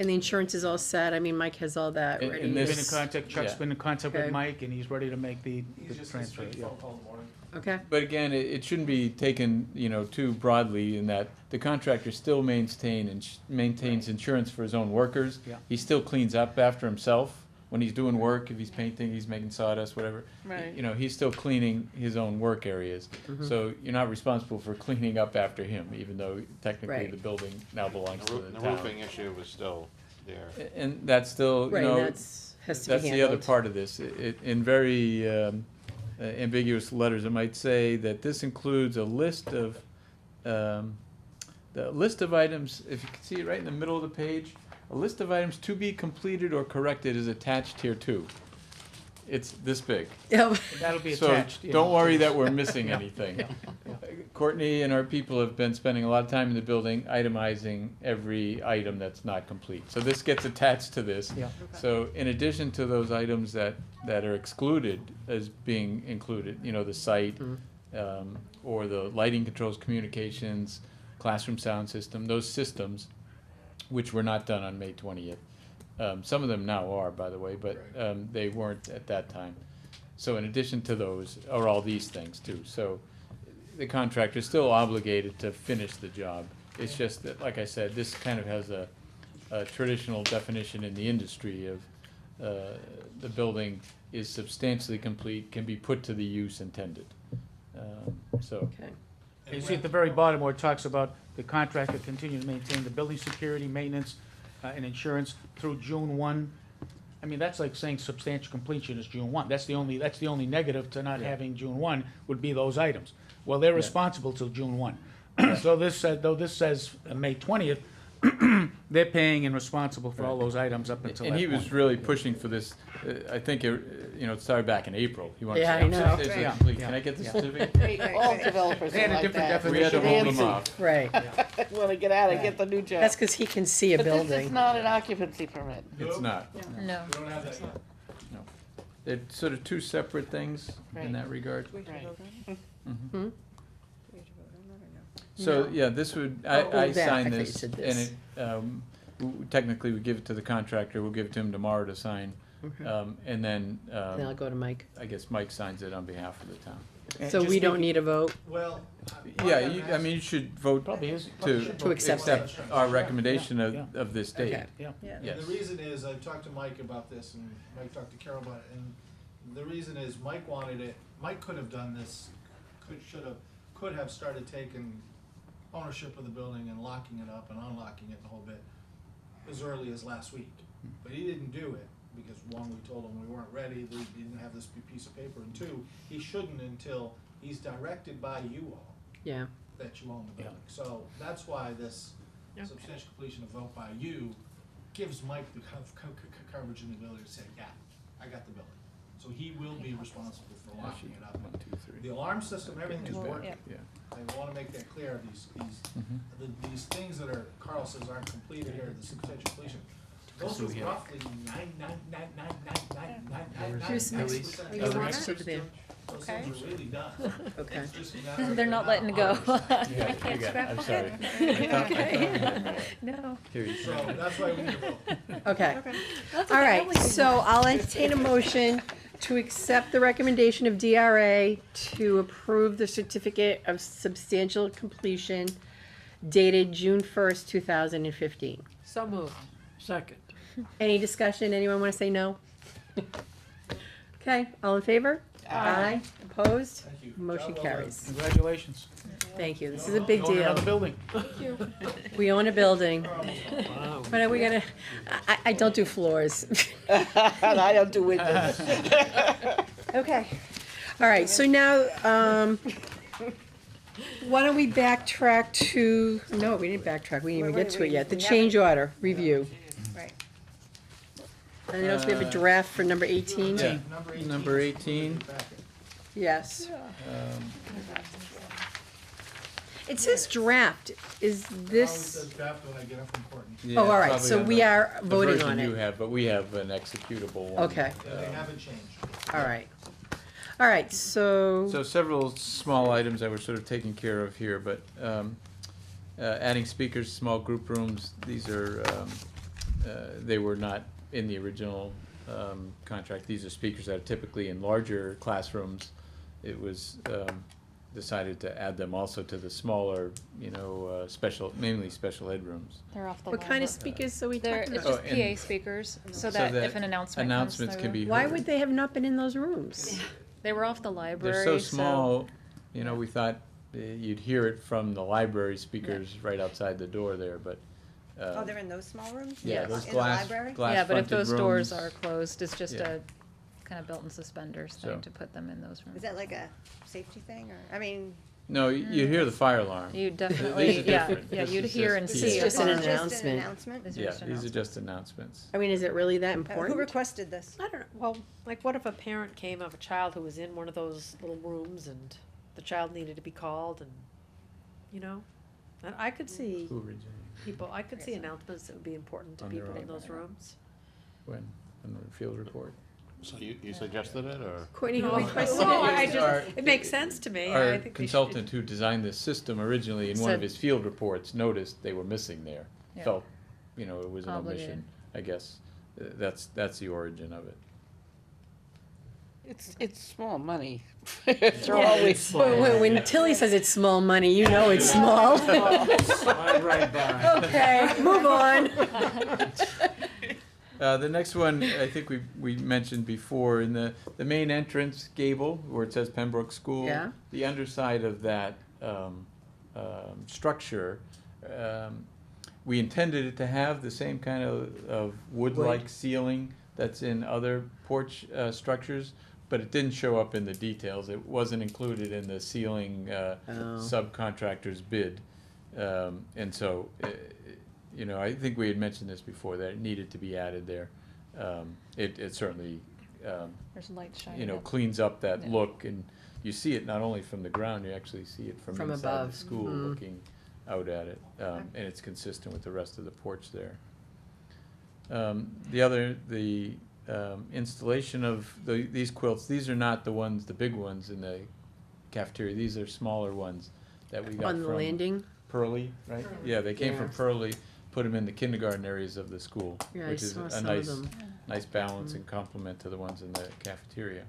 And the insurance is all set. I mean, Mike has all that And- ready. and Been in this- contact, Chuck's yeah. been in contact Okay. with Mike, and he's ready to make the He's just transfer. gonna speak Yeah. phone call in the morning. Okay, But again, it shouldn't be taken, too broadly in that the contractor still maintains insurance for his own workers. Yeah. He still cleans up after himself when he's doing work, if he's painting, he's making sawdust, whatever. Right. He's still cleaning his own work areas. So you're not responsible for cleaning up after him, even though technically Right. the building now belongs to the The town. roofing issue was still there. And that's still, right, and that's, has to be that's handled. the other part of this. In very ambiguous letters, it might say that this includes a list of, the list of items, if you can see it right in the middle of the page, a list of items to be completed or corrected is attached here too. It's this big. Yep. That'll be So attached. yeah. don't worry that we're missing anything. Courtney and our people have been spending a lot of time in the building itemizing every item that's not complete. So this gets attached to this. Yeah. So in addition to those items that are excluded as being included, the site, or the lighting controls, communications, classroom sound system, those systems, which were not done on May 20th. Some of them now are, by the way, but they weren't at that time. So in addition to those are all these things too. So the contractor is still obligated to finish the job. It's just that, like I said, this kind of has a traditional definition in the industry of the building is substantially complete, can be put to the use intended. So, Okay. You see at the very bottom where it talks about the contractor continue to maintain the building security, maintenance, and insurance through June 1. I mean, that's like saying substantial completion is June 1. That's the only negative to not having June 1 would be those items. Well, they're responsible till June 1. So this said, though this says May 20th, they're paying and responsible for all those items up until that and he point. was really pushing for this, I think, it started back in April. He wanted to Yeah, say, I "I'm know. substantially Yeah. complete. Yeah. Can I get the Yeah. certificate?" All developers They are had a like different that. We had to definition. hold them Nancy. off. Right. Want to get out and get the new job. That's because he can see a But this is building. not an occupancy permit. It's not. No. We don't have that yet. They're sort of two separate things in Right. that regard. Right. Hmm? So, No. yeah, this would, Oh, I that, I sign thought you this, said and this. it, technically we give it to the contractor, we'll give it to him tomorrow to sign. And then, Then I'll go to Mike. I guess Mike signs it on behalf of the town. So we don't need a vote? Well. Yeah, you should vote Probably is. To accept it. our recommendation Yeah. of this date. Okay. Yeah. And Yes. the reason is, I talked to Mike about this, and Mike talked to Carol about it, and the reason is Mike wanted it, Mike could have done this, could have started taking ownership of the building and locking it up and unlocking it the whole bit as early as last week. But he didn't do it, because one, we told him we weren't ready, we didn't have this piece of paper, and two, he shouldn't until he's directed by you all Yeah. that you own the building. So that's why this substantial completion of vote by you gives Mike the coverage and the ability to say, yeah, I got the building. So he will be responsible for locking it up. 1, 2, 3. The alarm system, everything is working. Yeah. I wanna make that clear, these things that are, Carl says aren't completed here, the substantial completion. Those are we have- roughly 999999999%. Here's my- Those you want it? Over there. things are really done. Okay. It's just a matter of They're not letting go. polished. Yeah, you got it. I'm sorry. I thought- No. Here you So go. that's why we need to vote. Okay. All right, so I'll entertain a motion to accept the recommendation of DRA to approve the certificate of substantial completion dated June 1st, 2015. So moved. Second. Any discussion? Anyone want to say no? Okay, all in favor? Aye. Opposed? Thank you. Motion Job well done. carries. Congratulations. Thank you. This is a big Own deal. another building. We own a building. Wow. When are we gonna, I don't do floors. And I don't do windows. Okay. All right, so now, why don't we backtrack to, no, we didn't backtrack, we didn't even get to it yet. The change order review. Right. I notice we have a draft for number 18. Yeah. Number Number 18. Yes. Um, It says draft. Is Always this, says draft when I get up from Courtney. yeah, oh, all right, probably so on we the- are the voting version on you it. have, but we have an executable one. Okay, Yeah, they haven't changed. all right. All right, So so, several small items that were sort of taken care of here, but adding speakers, small group rooms, these are, they were not in the original contract. These are speakers that are typically in larger classrooms. It was decided to add them also to the smaller, mainly special ed rooms. They're off the what line. kind of speakers are we They're, talking it's about? just Oh, and- PA speakers, so So that that if an announcement announcements comes can through. be Why heard. would they have not been in those rooms? They were off the library, They're so small, we thought you'd hear it from the library speakers right outside the door there, but. Oh, they're in those small rooms? Yeah, Yes. those In the glass, library? Yeah, but if glass-fronted those doors rooms. are closed, it's just Yeah. a kind of belt-in suspenders So- thing to put them in those rooms. Is that like a safety thing, or, I mean? No, you hear the fire alarm. You These definitely, are yeah, different. yeah, This you'd is hear just and This is see. just it. an Just announcement. announcement? These are Yeah, just these are announcements. just announcements. I mean, is it really that Who important? requested this? I don't know, well, like what if a parent came of a child who was in one of those little rooms and the child needed to be called and, and I could see Who originated? people, I could see announcements that would be important to On their people in own. those rooms. When? On the field report? You suggested it, or? Courtney, who No, requested no, it? I just, Our- it makes sense to me, I Our think they should. consultant who designed this system originally, in one of Said- his field reports, noticed they were missing there. Yeah. Felt, it was an Obligated. omission, I guess. That's the origin of it. It's small money. They're always When Tilly says it's small money, you know it's small. Slide right by. Okay, move on. The next one, I think we mentioned before, in the main entrance gable, where it says Pembroke School. Yeah. The underside of that structure, we intended it to have the same kind of wood-like Wood. ceiling that's in other porch structures, but it didn't show up in the details. It wasn't included in the ceiling subcontractor's bid. And so, I think we had mentioned this before, that it needed to be added there. It certainly, There's lights shining. up. cleans up that Yeah. look, and you see it not only from the ground, you actually see it from From inside above. the school, Mhm. looking out at it, and it's consistent with the rest of the porch there. The installation of these quilts, these are not the ones, the big ones in the cafeteria, these are smaller ones that we got On the from landing? Pearlie, right? Yeah, they came from Yeah. Pearlie, put them in the kindergarten areas of the school, Yeah, I which is saw a some of nice, them. nice balance and complement to the ones in the cafeteria.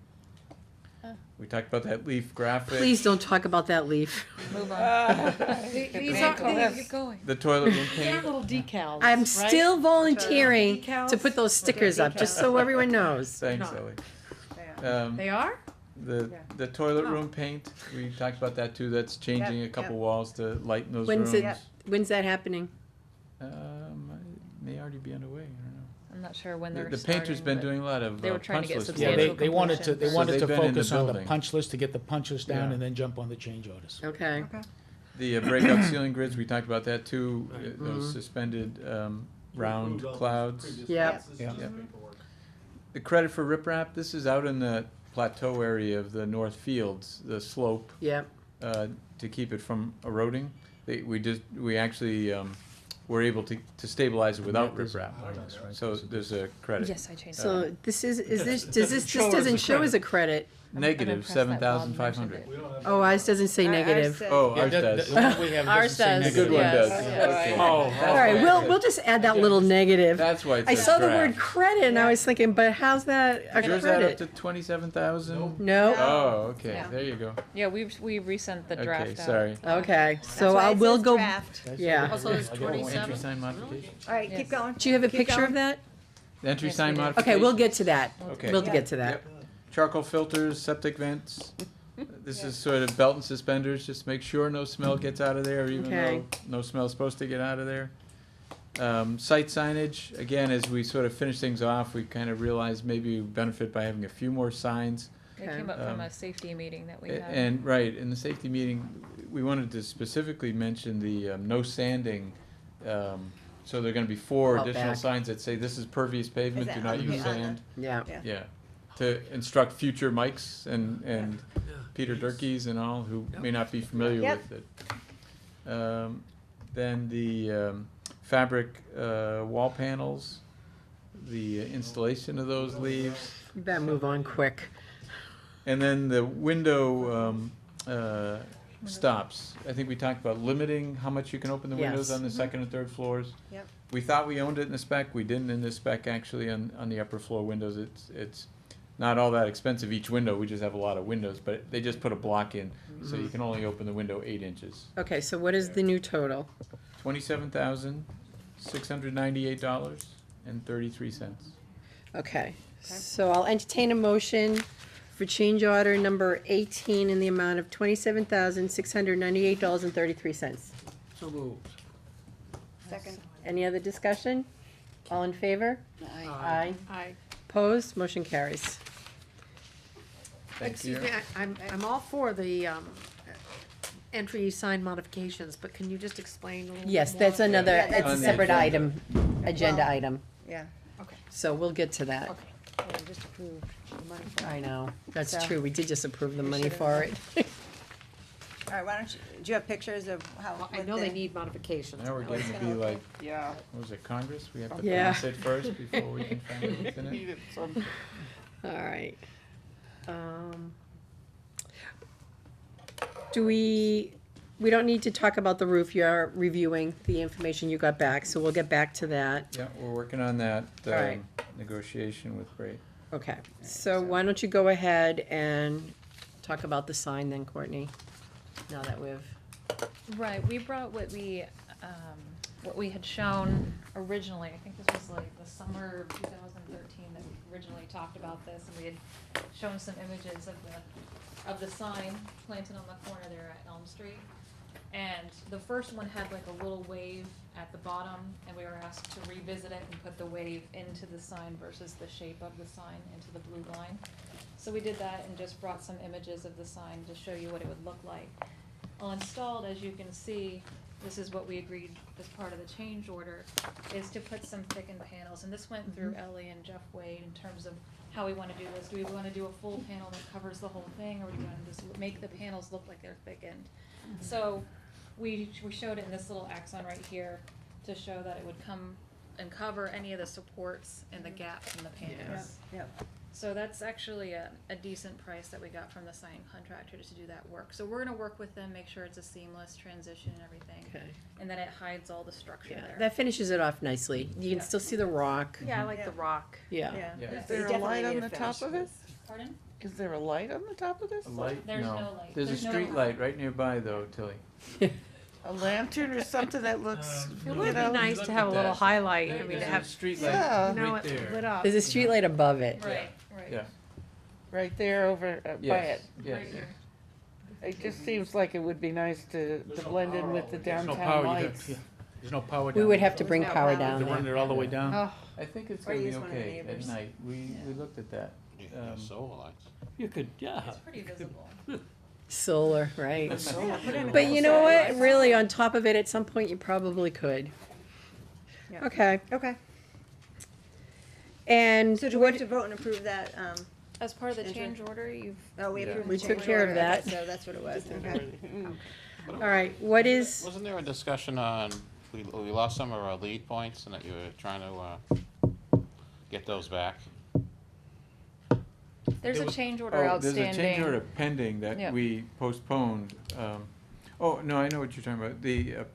Oh. We talked about that leaf graphic. Please don't talk about that leaf. Move on. These Go are, ahead, these keep going. The toilet room are paint. little decals, I'm right? still volunteering to Decals? put those stickers up, just so everyone knows. Thanks, No. Ellie. Yeah. They are? The toilet Oh. room paint, we talked about that too, that's changing Yep, a couple yep. walls to lighten those When's rooms. it, when's that happening? It may already be underway, I don't know. I'm not sure when they're The starting. painter's been but doing a lot of they were trying to punch get list Yeah, work. substantial they wanted to, completion. they wanted they've to been in the focus on the building. punch list, to get the punch list down Yeah. and then jump on the change orders. Okay. The breakout ceiling grids, we talked about that too, those Mhm. suspended We round approved all those clouds. previous Yep. ones. This is Yeah. just Yep. paperwork. the credit for riprap, this is out in the plateau area of the North Fields, the slope, Yeah, to keep it from eroding. We actually, were able to stabilize it without riprap. So there's a credit. Yes, I changed so this is this doesn't show as a credit. Negative press that Bob 7,500. mentioned it. Oh, ours doesn't say negative. Oh, Yeah, ours does. the one we have Ours doesn't say does, The good one negative. does. Yes. Okay. Oh, All right, we'll just add that little negative. That's why it I says saw the word draft. credit and I was thinking, but how's that a Yours add up to credit? 27,000? No? Oh, okay, Yeah. there you go. Yeah, we resent the draft Okay, out. sorry. Okay, That's so why I it will says go. draft. Yeah. Also, it's Entry 27. sign modification. All right, Yes. keep going. Do you have a Keep picture of going. that? Entry Yes, sign we do. modification. Okay, we'll get to that. Okay. We'll get to that. Yep. Charcoal filters, septic vents. This is sort of belt and suspenders, just make sure no smell gets out of there, even Okay. though no smell's supposed to get out of there. Site signage, again, as we sort of finish things off, we kind of realized maybe we benefit by having a few more signs. It came up from Um, a safety meeting that we had. And, right, in the safety meeting, we wanted to specifically mention the no sanding. So there are gonna be 4 Out additional back. signs that say this is pervious pavement, Is do that not on use the- sand. Yeah. Yeah, to instruct future Mikes and Yeah. Peter Durkees and all who may not be familiar Yep. with it. Then the fabric wall panels, the installation of those leaves. You better move on quick. And then the window stops. I think we talked about limiting how much you can open the windows Yes. on the second and third floors. Yep. We thought we owned it in the spec, we didn't in the spec actually on the upper floor windows. It's not all that expensive each window, we just have a lot of windows, but they just put a block in, so you can only open the window 8 inches. Okay, so what is the new total? $27,698.33. Okay, so I'll entertain a motion for change order number 18 in the amount of $27,698.33. So moved. Second. Any other discussion? All in favor? Aye. I, Opposed? Motion carries. Thank excuse you. me, I'm all for the, entry sign modifications, but can you just explain a little more? Yes, that's another, Yeah, that's a On the separate agenda. agenda Well- item, Yeah. Okay, so we'll get to that. okay. Well, we just approved the money for it. I know, that's So- true, we did just approve the We money should've- for it. All right, why don't you, do you have pictures of how? Well, I what know they the- need modifications. Now we're How it's getting to gonna be look like, Yeah. what was it, Congress? We have to Yeah. pass it first before we can find what's in it? Needed some- All right. Do we don't need to talk about the roof, you're reviewing the information you got back, so we'll get back to that. Yeah, we're working on that, All right. negotiation with Bray. Okay, so why don't you go ahead and talk about the sign then, Courtney, now that we've, Right, we brought what we had shown originally, I think this was like the summer of 2013 that we originally talked about this, and we had shown some images of the sign planted on the corner there at Elm Street. And the first one had like a little wave at the bottom, and we were asked to revisit it and put the wave into the sign versus the shape of the sign into the blue line. So we did that and just brought some images of the sign to show you what it would look like. Well, installed, as you can see, this is what we agreed as part of the change order, is to put some thickened panels. And this went through Ellie and Jeff Wade in terms of how we wanna do this. Do we wanna do a full panel that covers the whole thing, or do we wanna just make the panels look like they're thickened? So we showed it in this little axon right here to show that it would come and cover any of the supports and the gaps in the panels. Yep. So that's actually a decent price that we got from the sign contractor to do that work. So we're gonna work with them, make sure it's a seamless transition and everything, okay. and that it hides all the structure Yeah, there. that finishes it off nicely. You can Yeah. still see the rock. Yeah, I like the rock. Yeah. Yeah. Yeah. Is there a Definitely light on need the a top finish. of it? Pardon? Is there a light on the top of this? A light? There's no light. There's a There's no street light. light right nearby though, Tilly. A lantern or something that looks, It you would be know? nice to have a little highlight, I mean, to have, street Yeah. you know, right it there. lit up. There's a street light above it. Right, right. Yeah, Right there over by yes, it. yes. Right here. It just seems like it would be nice to blend in with the There's no downtown power, lights. there's no power down We would there. have to bring No power power. down To run there. it all the way down. Oh, I think it's Or gonna be use one of the okay at neighbors. night. We looked at that. You can have solar lights. You could, yeah. It's pretty visible. Solar, right. Put in a But you know what, couple really, on top of it, at some point, you probably could. Yeah. Okay. Okay. And So do we have what, to vote and approve that, As part of the Enter. change order, you've, oh, we Yeah. approved the We change took care of order. Okay, that. So that's what it was, okay. all right, what is, Wasn't there a discussion on, we lost some of our lead points and that you were trying to, get those back? there's a change order Oh, outstanding. there's a change order pending Yeah. that we postponed. Oh, no, I know what you're talking about.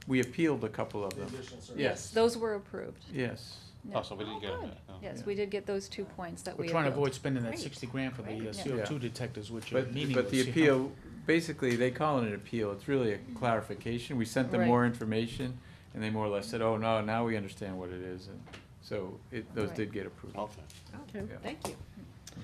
We appealed a couple of them. Additional service. Yes, Those were approved. yes. Yeah. Oh, so we didn't get them Good. back. Oh. Yes, we did get those 2 points that we We're trying to appealed. avoid spending that Great. 60 grand for the Great. CO2 detectors, which are But meaningless. the you know? appeal, basically, they call it an appeal. It's really a clarification. We sent them Right. more information, and they more or less said, oh, no, now we understand what it is. And so those Right. did get approved. Okay. Okay, Yeah. thank you.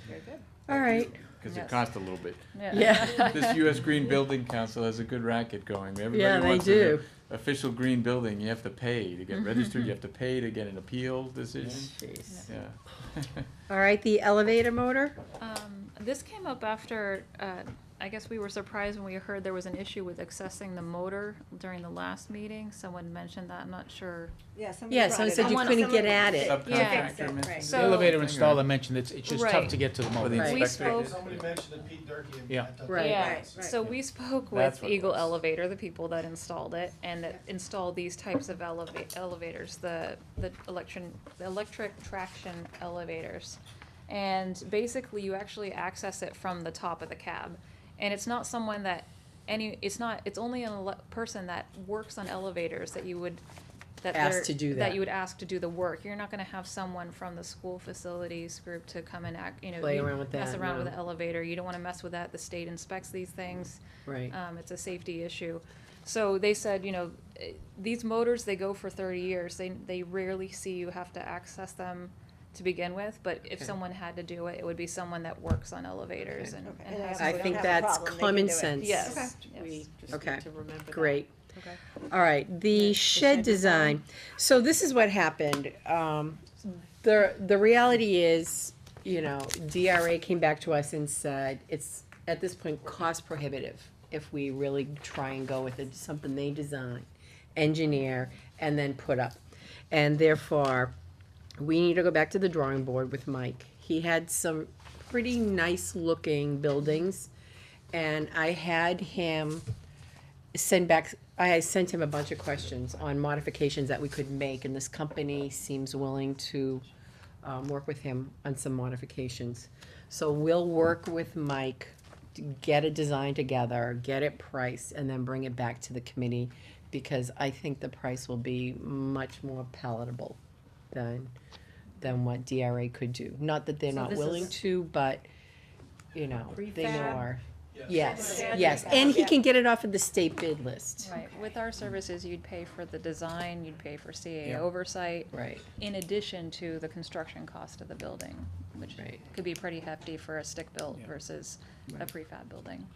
Very good. all right, Because it Yes. cost a little bit. Yeah. This US Green Building Council has a good racket going. Yeah, Everybody they wants do. an official green building. You have to pay to get registered. You have to pay to get an appeal decision. jeez. Yeah. All right, the elevator motor, This came up after, I guess we were surprised when we heard there was an issue with accessing the motor during the last meeting. Someone mentioned that, I'm not sure. Yeah, somebody yeah, brought someone it said up. you couldn't get at it. Subcontractor Yeah. mentioned Right. So- The elevator Thing, installer or- mentioned it's just Right. tough to get to the Or motor. the Right. We inspector. spoke, Somebody mentioned the Pete Durkee. and Yeah. that- Right. yeah, Right, right. so we spoke That's with what it Eagle was. Elevator, the people that installed it, and that install these types of elevators, the electric traction elevators. And basically, you actually access it from the top of the cab. And it's not someone that it's only a person that works on elevators that you would, Ask to do that. you would ask to do the work. You're not gonna have someone from the school facilities group to come and Play you around with mess that, around with no. the elevator. You don't wanna mess with that. The state inspects these things. Right, It's a safety issue. So they said, these motors, they go for 30 years. They rarely see you have to access them to begin with, but if Okay. someone had to do it, it would be someone that works on elevators and Okay. and And has. I we don't think have a that's problem, they can common do it. sense. Yes. Okay. We Yes. just Okay. need to remember that. great. Okay. All right, the shed design. So this is what happened. The reality is, DRA came back to us and said it's at this point cost prohibitive if we really try and go with it, something they design, engineer, and then put up. And therefore, we need to go back to the drawing board with Mike. He had some pretty nice looking buildings, and I had him I sent him a bunch of questions on modifications that we could make, and this company seems willing to work with him on some modifications. So we'll work with Mike to get a design together, get it priced, and then bring it back to the committee, because I think the price will be much more palatable than what DRA could do. Not that they're So not this willing is to, but, they know Prefab? are. Yes. Yes, yes, and he can get it off of the state bid list. Right, with our services, you'd pay for the design, you'd pay for CA Yeah. oversight, Right, in addition to the construction cost of the building, which Right. could be pretty hefty for a stick-built Yeah. versus a Right. prefab building.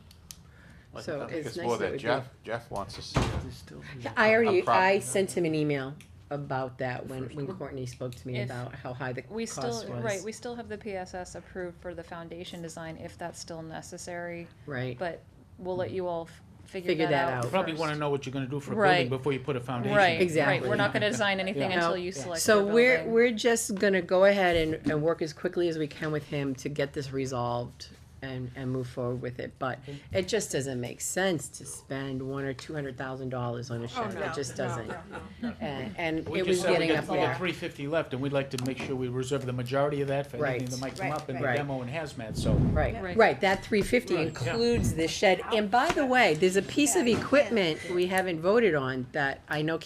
So I think it's it's nice more that that we do. Jeff wants to see it. I problem. sent him an email about that when Courtney spoke to me If about how high the We cost still, was. right, we still have the PSS approved for the foundation design if that's still necessary, Right, but we'll let you all Figure figure that that out. out You probably first. wanna know what you're gonna do for a Right. building before you put a foundation. Right, right, Exactly. we're not gonna design anything Yeah. until No. you select so your we're, building. we're just gonna go ahead and work as quickly as we can with him to get this resolved and move forward with it, but it just doesn't make sense to spend $100,000 or $200,000 on a Oh, shed, no, it just no, doesn't. no, no. And We it just was said we getting got up there. 350 left, and we'd like to make sure we reserve the majority of that for Right. anything that might come Right, up in the right. demo and hazmat, so. Right, Right. right, that 350 Right, yeah. includes the shed, and by the way, there's a piece of equipment we haven't voted on that I know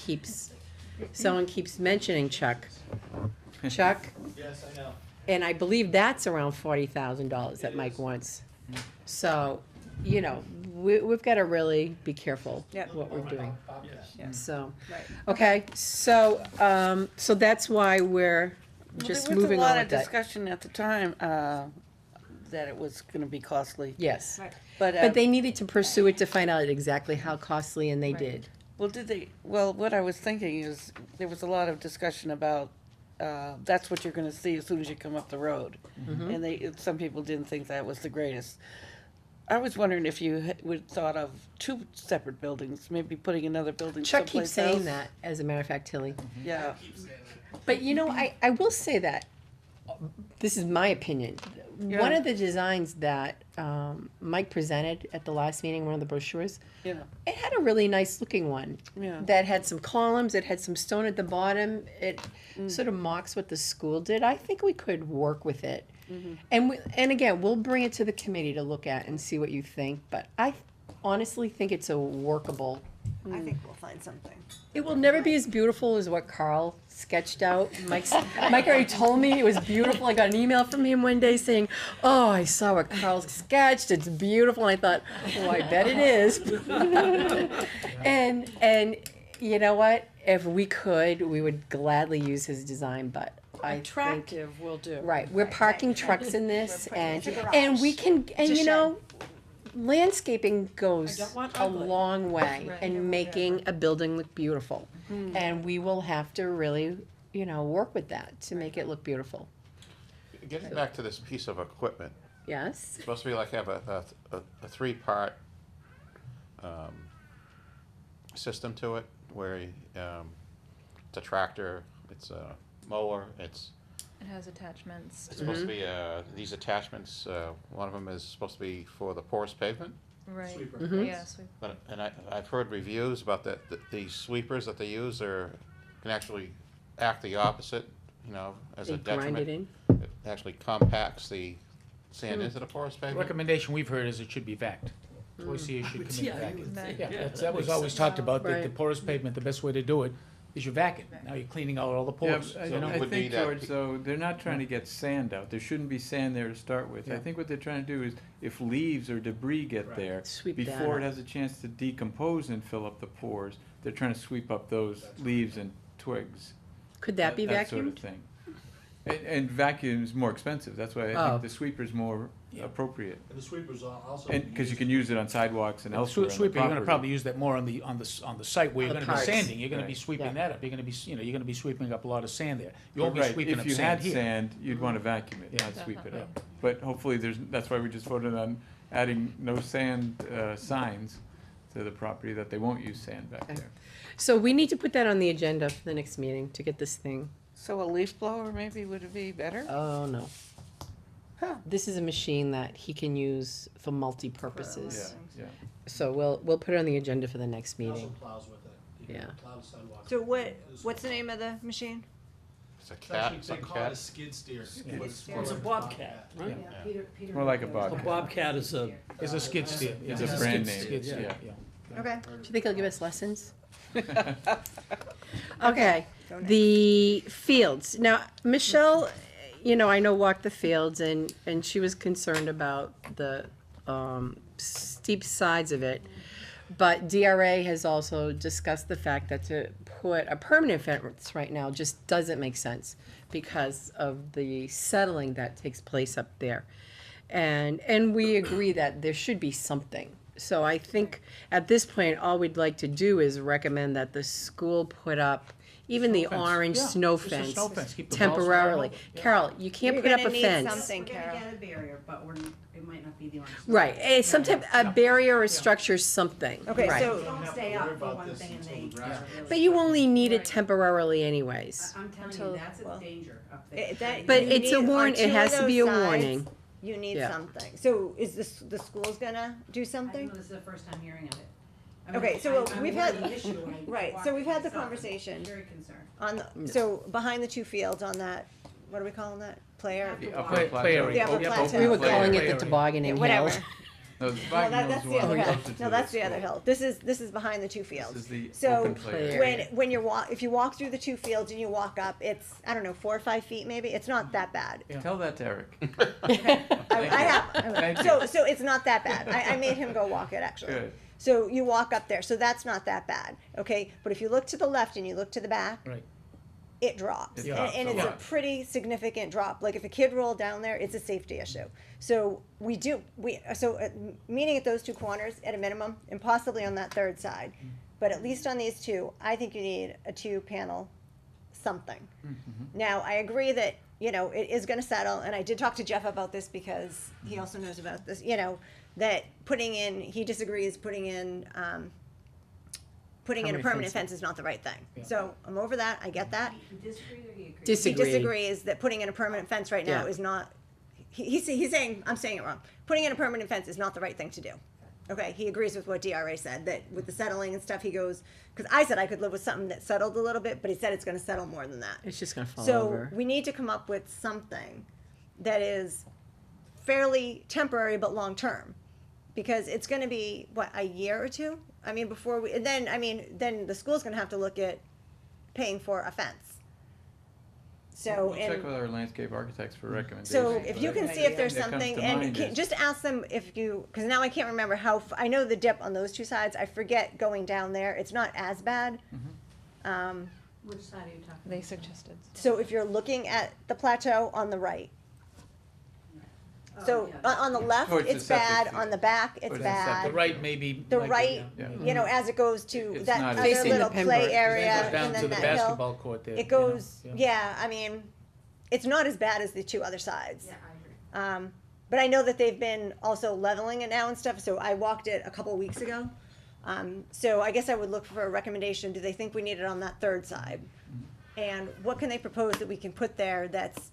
someone keeps mentioning, Chuck. Chuck, Yes, I know. and I believe that's around $40,000 that Mike wants. So, we've gotta really be careful Yep. what we're doing, Bobcat. so. Right. Okay, so that's why we're just There was a moving lot on of with that. discussion at the time, that it was gonna be costly, Yes, but, but they needed to pursue it to find out exactly how costly, and they Right. did. well, what I was thinking is, there was a lot of discussion about, that's what you're gonna see as soon as you come up the road. Mm-hmm. And some people didn't think that was the greatest. I was wondering if you would thought of two separate buildings, maybe putting another building Chuck keeps someplace saying else. that, as a matter of fact, Tilly. Yeah, But I will say that this is my opinion. One of the designs that Mike presented at the last meeting, one of the brochures, Yeah. it had a really nice looking one. Yeah. That had some columns, it had some stone at the bottom, it sort of mocks what the school did. I think we could work with it. And again, we'll bring it to the committee to look at and see what you think, but I honestly think it's a workable. I think we'll find something. It will never be as beautiful as what Carl sketched out. Mike already told me it was beautiful. I got an email from him one day saying, "Oh, I saw what Carl sketched. It's beautiful." And I thought, "Oh, I bet it is." and you know what? If we could, we would gladly use his design. But I think Attractive will do. right, we're parking trucks in this, putting it and in a garage. and we can, and It's a you know. Landscaping goes I don't want a ugly. long way Right. in making a building look beautiful. And we will have to really, you know, work with that to make it look beautiful. Getting back to this piece of equipment, Yes? it's supposed to be like have a three-part system to it, where it's a tractor, it's a mower, it's It has attachments. supposed to be, these attachments, one of them is supposed to be for the porous pavement. Right. Sweeper. Yeah, sweep. But, and I've heard reviews about that, these sweepers that they use can actually act the opposite, you know, as They a grind detriment. it in. It actually compacts the sand into the porous The pavement. recommendation we've heard is it should be vac. Always see it should come in Yeah, vac. Yeah. Yeah, that was always talked about, that the Right. porous pavement, the best way to do it is you vac it. Now you're cleaning out all the Yeah, pores, but you know? it I would be think, that George, pe- though, they're not trying to get sand out. There shouldn't be sand there to start with. I Yeah. think what they're trying to do is, if leaves or debris get Right. there, Sweep that before it up. has a chance to decompose and fill up the pores, they're trying to sweep up those leaves and twigs. Could that be That sort of vacuumed? thing. And vacuum is more expensive. That's why I Oh. think the sweeper's more appropriate. And the sweepers are also. And, because you can use it on sidewalks and The elsewhere on the sweeper, you're gonna property. probably use that more on the site where you're On the gonna be parks. sanding, you're gonna be Right. sweeping Yeah. that up, you're gonna be, you know, you're gonna be sweeping up a lot of sand there. You But won't be right, sweeping up if you sand had here. sand, you'd wanna vacuum it, Yeah. not sweep it Definitely. up. But hopefully that's why we just voted on adding no sand, signs to the property, that they won't use sand back Okay. there. So we need to put that on the agenda for the next meeting to get this thing. So a leaf blower maybe would be better? Oh, no. This is a machine that he can use for multi-purposes. Yeah. So we'll put it on the agenda for the next He also meeting. plows with it. He can Yeah. plow the sidewalks. So what's the name of the machine? It's a It's actually, cat, they something call it a cat. skid steer. Skid It's steer. for It's a a bobcat, right? It's more like a A bobcat. bobcat is a, It's a skid steer. It's Yeah. a brand skid name, steer, yeah. Okay. Do you think he'll give us lessons? Okay, the fields. Now, Michelle, you know, I know walked the fields and she was concerned about the steep sides of it. But DRA has also discussed the fact that to put a permanent fence right now just doesn't make sense because of the settling that takes place up there. And we agree that there should be something. So I think at this point, all we'd like to do is recommend that the school put up even the Snow fence. orange Yeah, snow just a fence snow fence. Keep the balls flying temporarily. over. Yeah. Carol, you can't You're put up a gonna need fence. something, We're Carol. gonna get a barrier, but it might not be the orange. Right, some type, a barrier or structure, something. Okay, Right. so- Don't stay Worry up for about one this thing and until they. the grass really- But you only need it Right. temporarily anyways. I'm telling Until- you, that's well, a danger up there. But you it's a need- warn, on it two has of to be a those sides, warning. You need Yeah. something. So is the school's gonna do I something? know this is the first time hearing of it. I mean, Okay, so I'm we've aware had, of the issue. I right, walked so we've had the myself, and conversation I'm very concerned. on the, so behind the two fields on that, what are we calling that? Player? The Play- upper play plateau. area. The upper Open plateau. We were player. calling it Play the area. tobogganing hill. Whatever. No, the Well, Wagner that's Mill's the one other hill. closer to No, that's the other school. hill. This is behind the two This fields. is the So open play area. when you're if you walk through the two fields and you walk up, it's, I don't know, 4 or 5 feet maybe. It's not that bad. Tell that to Eric. I have. Thank So it's not that bad. I made him go walk it actually. Good. So you walk up there. So that's not that bad. Okay. But if you look to the left and you look to the back, Right. it drops. It And- drops and a it's a lot. pretty significant drop. Like if a kid rolled down there, it's a safety issue. So meeting at those two corners at a minimum, and possibly on that third side, but at least on these two, I think you need a 2-panel something. Now, I agree that, you know, it is gonna settle, and I did talk to Jeff about this because he also knows about this, you know, that he disagrees putting in, putting in a Permanent permanent fencing. fence is not the right thing. Yeah. So I'm over that, I get that. He disagrees or he agrees? He Disagree. disagrees that putting in a permanent fence right now Yeah. is not, he's saying, I'm saying it wrong. Putting in a permanent fence is not the right thing to do. Okay, he agrees with what DRA said, that with the settling and stuff, he goes, because I said I could live with something that settled a little bit, but he said it's gonna settle more than that. It's just gonna fall So over. we need to come up with something that is fairly temporary but long-term. Because it's gonna be, what, a year or two? I mean, before we, and then, I mean, then the school's gonna have to look at paying for a fence. So, We'll check and, with our landscape architects for recommendations. so if you can see if there's That comes something, to and mind is- just ask them if you, because now I can't remember how, I know the dip on those two sides, I forget going down there, it's not as bad. Which side are you talking about? They suggested. So if you're looking at the plateau on the right, so yeah. on the left, Towards the it's septic bad, field. on the back, it's Towards the bad. The right maybe. The might be, right, yeah. you know, as it goes to It's that not as- other Facing the little Pembroke. play It area, Goes down and to then the that hill. basketball court there. It you know, goes, yeah, I mean, it's not as bad as the two other sides. Yeah, I agree. But I know that they've been also leveling it now and stuff, so I walked it a couple weeks ago. So I guess I would look for a recommendation, do they think we need it on that third side? And what can they propose that we can put there that's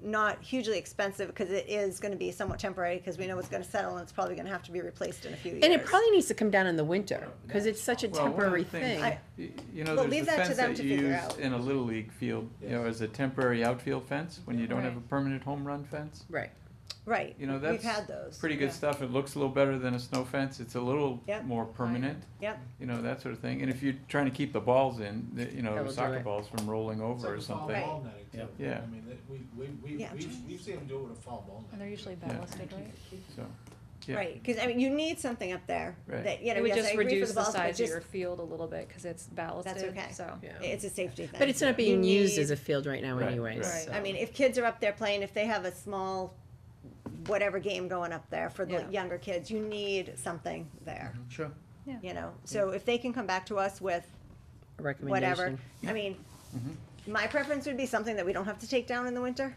not hugely expensive, because it is gonna be somewhat temporary, because we know it's gonna settle and it's probably gonna have to be replaced in a few years. And it probably needs to come down in the winter, because it's such a Well, one of the temporary things- thing. You know, Well, there's leave a that to fence them that to you figure use out. in a little league field, you know, as a temporary outfield fence, when you don't have a Right. permanent home run fence. Right. Right, You know, we've that's had those. pretty good yeah. stuff. It looks a little better than a snow fence. It's a little Yep. more permanent, Yep, you know, that sort of thing. And if you're trying to keep the balls in, you That know, will do soccer it. balls from rolling It's over like or a fall something. ball netting too. Yeah. I mean, Yeah. we've seen them do it with a fall ball And they're net. usually Yeah. ballasted, right? So, yeah. right, because I mean, you need something up there Right. that, you know, It would yes, I just agree for reduce the the balls, but size of just, your field a little bit, cause it's ballasted, okay. so. Yeah. it's a safety thing. But it's not You being used need- as a field right now Right, anyways. right. so. I mean, if kids are up there playing, if they have a small, whatever game going up there for the Yeah. younger kids, you need something there, Sure. you know? So if they can come back to us with A whatever, recommendation. I mean, Mm-hmm. my preference would be something that we don't have to take down in the winter.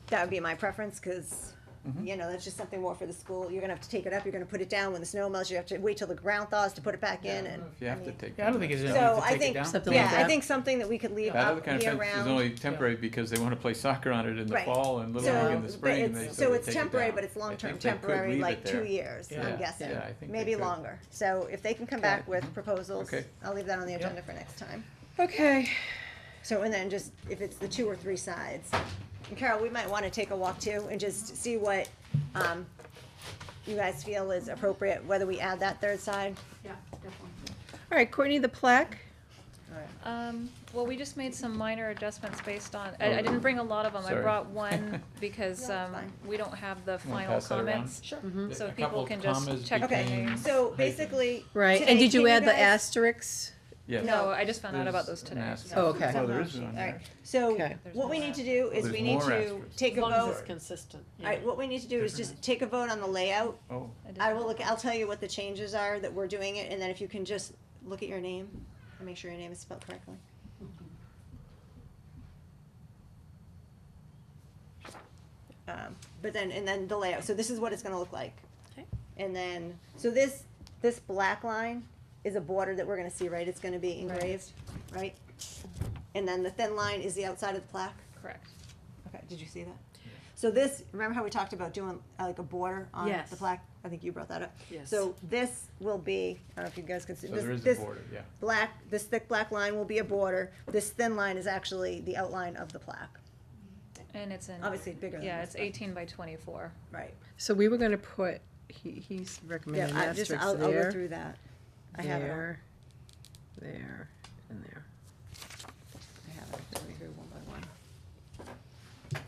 That would be my preference, cause, Mm-hmm. you know, that's just something more for the school. You're gonna have to take it up, you're gonna put it down. When the snow melts, you have to wait till the ground thaws to put it back in, and, If you I have to mean, take. Yeah, I don't think it's any so need to I take it think, down. Something yeah, like I that. think something that we could leave That other up kind of year fence is round. only temporary because they wanna play soccer on it in the Right. fall and Little So, League in the but spring, and they it's, sort so of it's take it temporary, down. but it's I long-term, think they could temporary, leave like it there. 2 years, Yeah. I'm guessing. Yeah, I think they Maybe could. longer. So if they can come back with proposals, Okay. I'll leave that on the agenda for next time. Okay. So, and then just, if it's the 2 or 3 sides. And Carol, we might wanna take a walk too, and just see what, you guys feel is appropriate, whether we add that third side. Yeah, definitely. All right, Courtney, the plaque. Well, we just made some minor adjustments based on, I didn't bring a lot of them, I Sorry. brought one because, No, it's fine. we don't have the wanna final pass that around? comments. Sure. So A people couple can commas just check their between- names. So basically. Right, today, and did you can add the guys- asterisks? Yes. No, I just found out about There's those an today. asterisk. Oh, okay. Oh, there is All one right, there. so Okay. what we need to do is There's we need more to asterisks. take As a long as vote. it's consistent. All right, what we need to do is just take a vote on the layout. Oh, I will look, I'll tell you what the changes are that we're doing it, and then if you can just look at your name and make sure your name is spelled correctly. But then, and then the layout, so this is what it's gonna look like. Okay. And then, so this black line is a border that we're gonna see, right? It's gonna be engraved, right? And then the thin line is the outside of the plaque? Correct. Okay, did you see that? So this, remember how we talked about doing like a border on Yes. the plaque? I think you brought that up. Yes. So this will be, I don't know if you guys can see, so this, there is a this border, yeah. black, this thick black line will be a border. This thin line is actually the outline of the plaque. And it's in. Obviously bigger than Yeah, this, it's but- 18 by 24. Right. So we were gonna put, he's Yeah, recommending I just, asterisks I'll go there, through that. I have it all. there, and there. I have it over here one by one.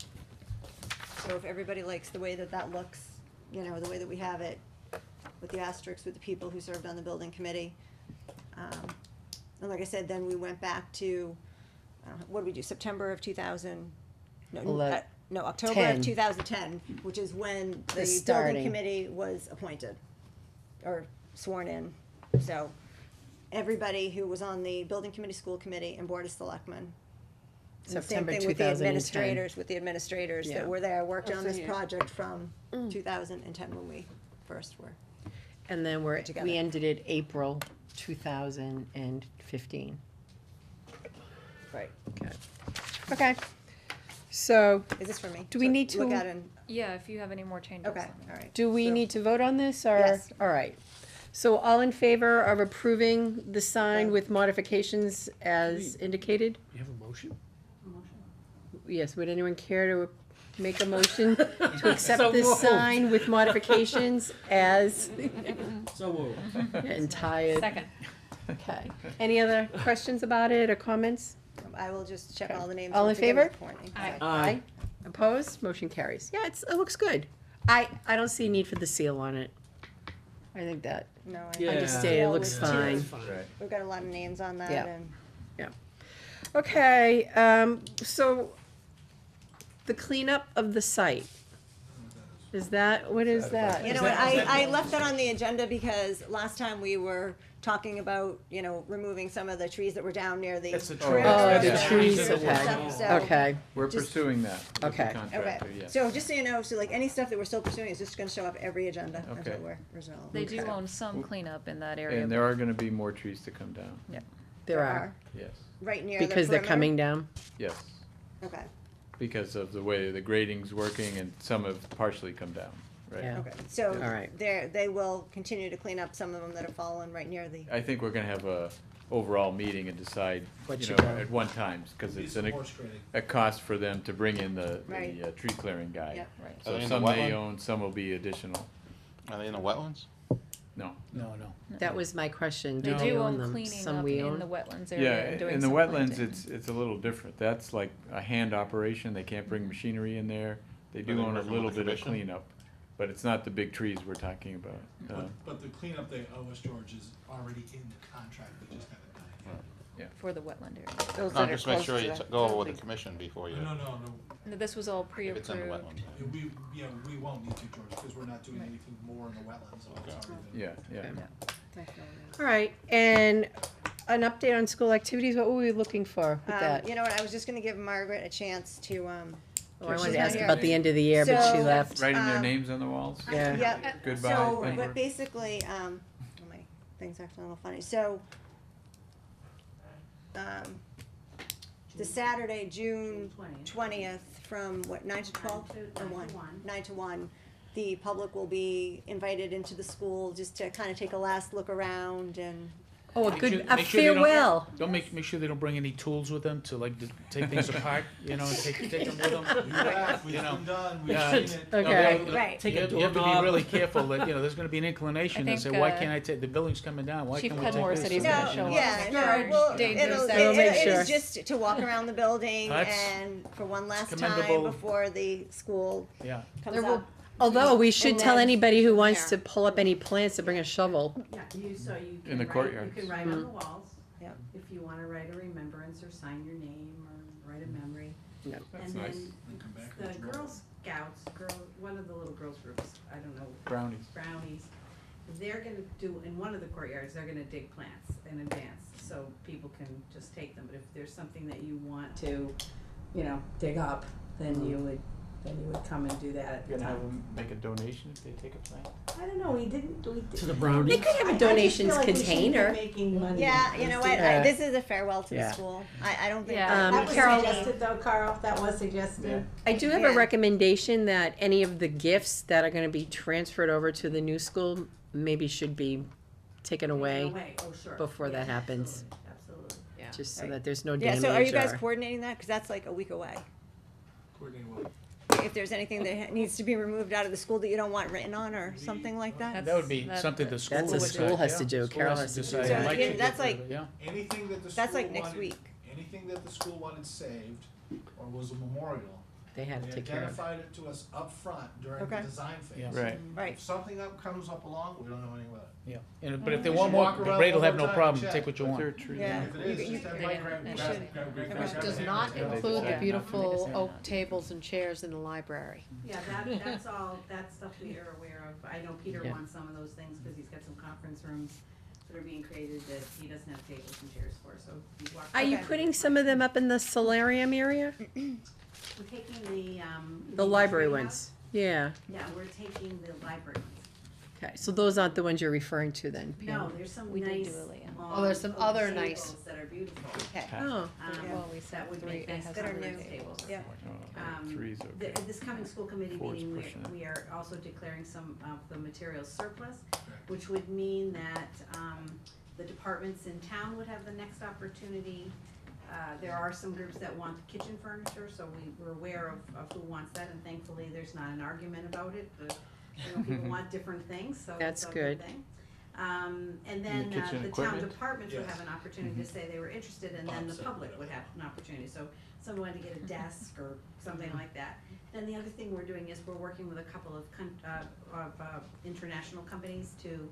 So if everybody likes the way that that looks, you know, the way that we have it, with the asterisks with the people who served on the building committee. And like I said, then we went back to, what did we do, September of 2000? No, October 10. of 2010, which is when the building starting. committee was appointed, or sworn in. So, everybody who was on the building committee, school committee, and board of selectmen. And the same September thing with the 2010. with the administrators Yeah. that were there, worked Oh, on so this you- project from 2010 when we first were. and then Together. we ended it April 2015. Right. Okay. Okay. So, Is this for me? Do we need Look to- at and, Yeah, if you have any more changes. okay, let me know. all right. do we So- need to vote on this, or? Yes. All right. So all in favor of approving the sign with modifications as indicated? You have a motion? Yes, would anyone care to make a motion to accept So this moved. sign with modifications as So moved. and tired? Second. Okay. Any other questions about it or comments? I will just check Okay. all the names. All once in again with favor? Courtney. Aye. Aye. Opposed? Motion carries. Yeah, it looks good. I don't see a need for the seal on it. I think that, No, I Yeah. understated, it looks with two. fine. Right. We've got a lot of names on that Yeah. and. Okay, so the cleanup of the site. Is that, what is that? You know what, I left that on the agenda because last time we were talking about, you know, removing some of the trees that were down near the. That's the Oh, tree. Oh, the Yeah. trees, Yeah. okay, So- okay. We're Just- pursuing that with the Okay. Okay, contractor, yes. so just so you know, so like any stuff that we're still pursuing is just gonna show up every agenda until Okay. we're resolved. They do Okay. own some cleanup in that area. And there are gonna be more trees to come down, There are, yes, Right near the because they're perimeter? coming down? yes. Okay, Because of the way the grading's working and some have partially come down, right? Yeah. okay, so All right. they will continue to clean up some of them that have fallen right near the, I think we're gonna have a overall meeting and decide, What you you know, do. at one time, cause Be it's some horse trading. a cost for them to bring in the Right. tree clearing guy. Yep. Right. Are So they in the some they wetland? own, some will be additional, Are they in the wetlands? no. No. That was my question. They Do do own them? cleaning Some up we in own? the wetlands area Yeah, and doing in the some wetlands, planting. it's a little different, that's like a hand operation, they can't bring machinery in there. They do they own a working little with the bit of commission? cleanup, but it's not the big trees we're talking about. But the cleanup they owe us, George, is already in the contract, we just haven't done it. For the wetland area. Those No, that are just make close sure to you the go over with building. the commission before you, No. No, this was all if it's in the pre-approved. wetlands. We won't need to, George, because we're not doing anything more in the wetlands, so it's already been. Yeah, yeah. All right, and an update on school activities, what were we looking for with that? you know what, I was just gonna give Margaret a chance to, Oh, I she's wanted to not ask here. about the end of the year, but she So- left. Writing their Um, names on the walls? Yeah. yeah, Goodbye, so, thank you. but basically, oh, my thing's acting a little funny, so, the Saturday, June 20th, from what, 9 to 12? Or 1? 9 to 1. The public will be invited into the school just to kind of take a last look around and, Oh, a Make good, sure- a make sure they don't- farewell. Don't make sure they don't bring any tools with them to like take things apart, you know, and take them with them. We have, we've You know. been done, we've Yeah. seen it. Okay. right. Take You a have to be doorknob. really careful that, you know, there's gonna be an inclination I to say, think, why can't I take, the building's coming down, why Chief can't we take Cudmore this? said he's and gonna that, show you know? up. Yeah, George, no, well, dangerous it'll, We'll make it sure. is just to walk around the building That's and for one last time commendable. before the school Yeah. comes There will- up. Although, we should And tell then anybody who wants there. to pull up any plants to bring a shovel. Yeah, so you In the courtyard. You can write on the walls. Yep. If you wanna write a remembrance or sign your name or write a memory. Yep. That's And nice. then And come back the with more. Girl Scouts, one of the little girls groups, I don't know, Brownies. brownies, they're gonna do, in one of the courtyards, they're gonna dig plants in advance, so people can just take them, but if there's something that you want to, you know, dig up, then you would come and do that at the You're gonna have time. them make a donation if they take a plant? I don't know, we didn't. To the brownies? They could have a I just feel donations like we shouldn't be container. making money. Yeah, you know what, Yeah. this is a farewell to the Yeah. school. I don't think. Yeah. That was Carol- suggested though, Carl, that was suggested. I do have Yeah. a recommendation that any of the gifts that are gonna be transferred over to the new school maybe should be taken away, Oh, sure. before that Yeah, happens. Absolutely. just so Right. that there's no Yeah, damage so are you guys or- coordinating that? Cause that's like a week away. Coordinating what? If there's anything that needs to be removed out of the school that you don't want written on or something like that? That would be That's- something the school That's would a decide, school has yeah. to do. School Carol has has to decide. do that. I'd like Yeah, to that's get rid like- of it, yeah. Anything that the school That's like next wanted- week. Anything that the school wanted saved or was a memorial, They had they to take care of. identified it to us up front during the Okay. design phase. Yeah. Right. Right. If something comes up along, we don't know anything about it. Yeah, but if they We want should more, walk the around grade will one have more no time problem, and take check. what you But they're want. tree. Yeah. If it is, just have Mike grab, it grab, should- grab, grab, Which grab does hand not and grab it. include the Yeah. beautiful Yeah. oak tables and chairs in the library. Yeah, that's all, that's stuff we are aware of. I know Peter Yeah. wants some of those things, cause he's got some conference rooms that are being created that he doesn't have tables and chairs for, so he walked. Are you Okay. putting some of them up in the solarium area? We're taking the, The library tree ones? Yeah, house. Yeah, we're taking the library ones. Okay, so those aren't the ones you're referring to then, Pam? No, there's some We did nice. do it, yeah. Oh, there's some oak other tables nice- That are beautiful. Okay. Oh, Well, we said That would three, make it nice has that are three new. tables. Yeah. Three's okay. This coming school committee Four's meeting, pushing it. we are also declaring some of the materials surplus, which would mean that, the departments in town would have the next opportunity. There are some groups that want kitchen furniture, so we're aware of who wants that, and thankfully, there's not an argument about it. People want different things, so That's it's a good. good thing. And then, the kitchen the town equipment? departments would Yes. have an opportunity to say they were interested, and then the Concept, public yeah. would have an opportunity, so someone wanted to get a desk or something like that. Then the other thing we're doing is we're working with a couple of international companies to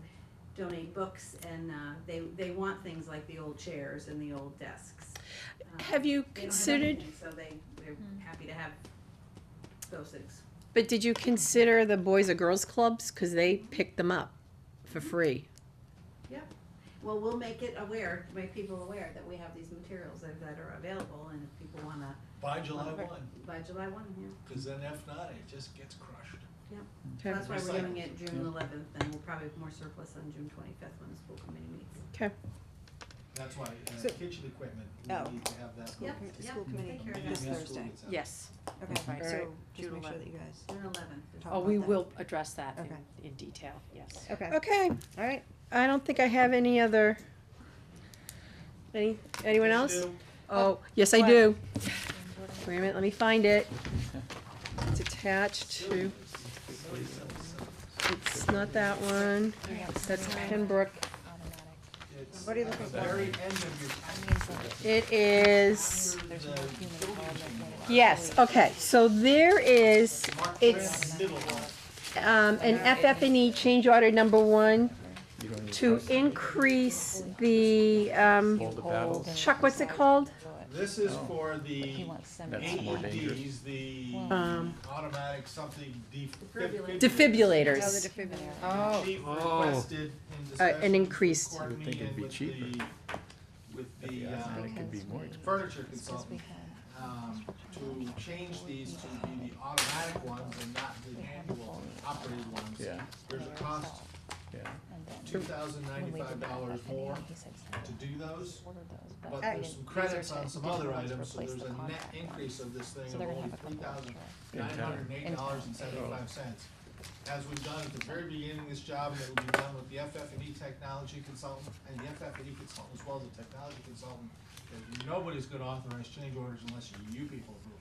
donate books, and they want things like the old chairs and the old desks. have you They don't have considered, anything, so they're happy to have those things. but did you consider the Boys or Girls Clubs? Cause they picked them up for free. Yep. Well, we'll make it aware, make people aware that we have these materials that are available, and if people wanna. By July wanna- 1, By July 1, yeah. because then if not, it just gets crushed. So that's why we're Recycle. doing it June 11th, and we'll probably have more surplus on June 25th when the school committee meets. Okay, That's why, So- kitchen equipment, Oh. we need to have that. Yep, The yep, school committee take care of this that. School Thursday. gets out. Yes. Okay, Right. so June just make sure 11th. that you guys June 11th. talk Oh, about we that. will address that Okay. in detail, yes. Okay, okay, all right. I don't think I have any other, anyone else? Stu? Oh, yes, I do. Wait a minute, let me find it. It's attached to, it's not that one, that's Pembroke. What are you looking At for? the very end of your It is, packet, the yes, okay, so there is, it's, middle one. an FF&E change order number 1 to increase the, Hold the paddles. Chuck, what's it called? This is for the He wants seven. That's more dangerous. AEDs, the automatic something Defibrillator. Defibrillators. Oh, the defibrillator. The chief requested in discussion an with increase. Courtney You would think it'd and be with cheaper. with the, It could be more expensive. furniture consultant, to change these to be the automatic ones and not the manual operated ones. Yeah, There's a cost, yeah. $2,095 more to do those, but Alright. there's some credits on some other items, so there's a net increase of this thing of only $3,908.75. As we've done at the very beginning of this job, and it will be done with the FF&E technology consultant, and the FF&E consultant as well as the technology consultant, that nobody's gonna authorize change orders unless you people approve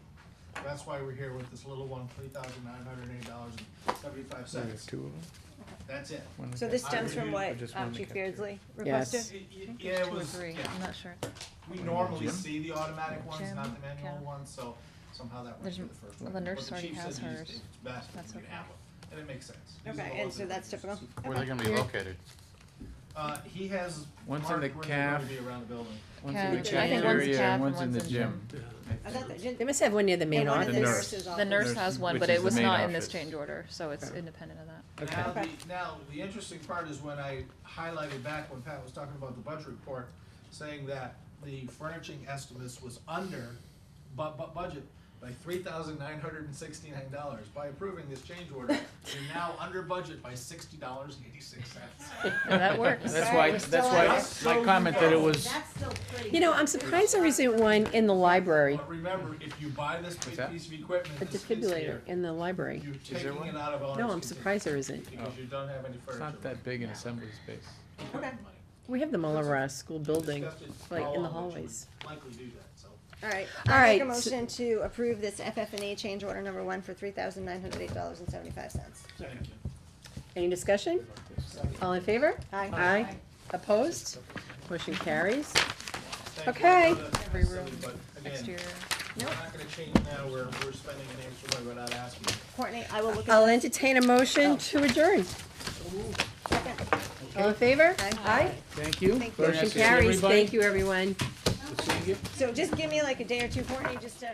them. That's why we're here with this little one, $3,908.75. So there's two of them? That's it. One So we this got- stems from what just wanted to Chief capture. Beardsley Yes. requested? Yeah, it was, Three, yeah. I'm not sure. We normally see the automatic ones, Jim, not the manual Cal. ones, so somehow that works There's- for the first well, one. the nurse But the already chief has said he's- hers. it's best if That's we can okay. have them, and it makes sense. These are Okay, the and ones so that that's we use. typical? Where are they gonna be located? He has One's in marked the where they're gonna calf. be around the building. One's Calf- in the I think one's cafeteria calf and and one's in the one's in gym. I thought that, didn't, They must have one near the main and one of office. the nurse. nurses The office. nurse Nurse, has one, which but is it the was main not in this office. change order, so it's independent of that. Now, the interesting part is when I highlighted back when Pat was talking about the budget report, saying that the furnishing estimates was under budget by $3,969. By approving this change order, you're now under budget by $60.86. And that works. That's Alright, why, we're still that's why my comment that it was, That's still pretty. You know, I'm surprised there isn't one in the library, But remember, if you buy this big that? piece of equipment, a this is defibrillator here, in the library. you're there taking one? it out of owner's No, I'm contingent surprised there isn't. because you don't have any it's furniture. not that big an assembly space. Okay. We have them all over our school building, Discussed it like all in the along that you hallways. would Likely do that, so. All right, All I make a right, so- motion to approve this FF&E change order number 1 for $3,908.75. Thank you. Any discussion? All in favor? Aye. Aye. Opposed? Motion carries. Thank you. Okay. I know that's Every room, silly, but again, Exterior. we're not gonna change now, we're spending an extra money without asking. Courtney, I will look I'll at entertain a motion to adjourn. second. All in favor? Aye. Thank you. Thank you. Very nice Motion to see carries. everybody. Thank you, everyone. Good seeing you. So just give me like a day or two, Courtney, just to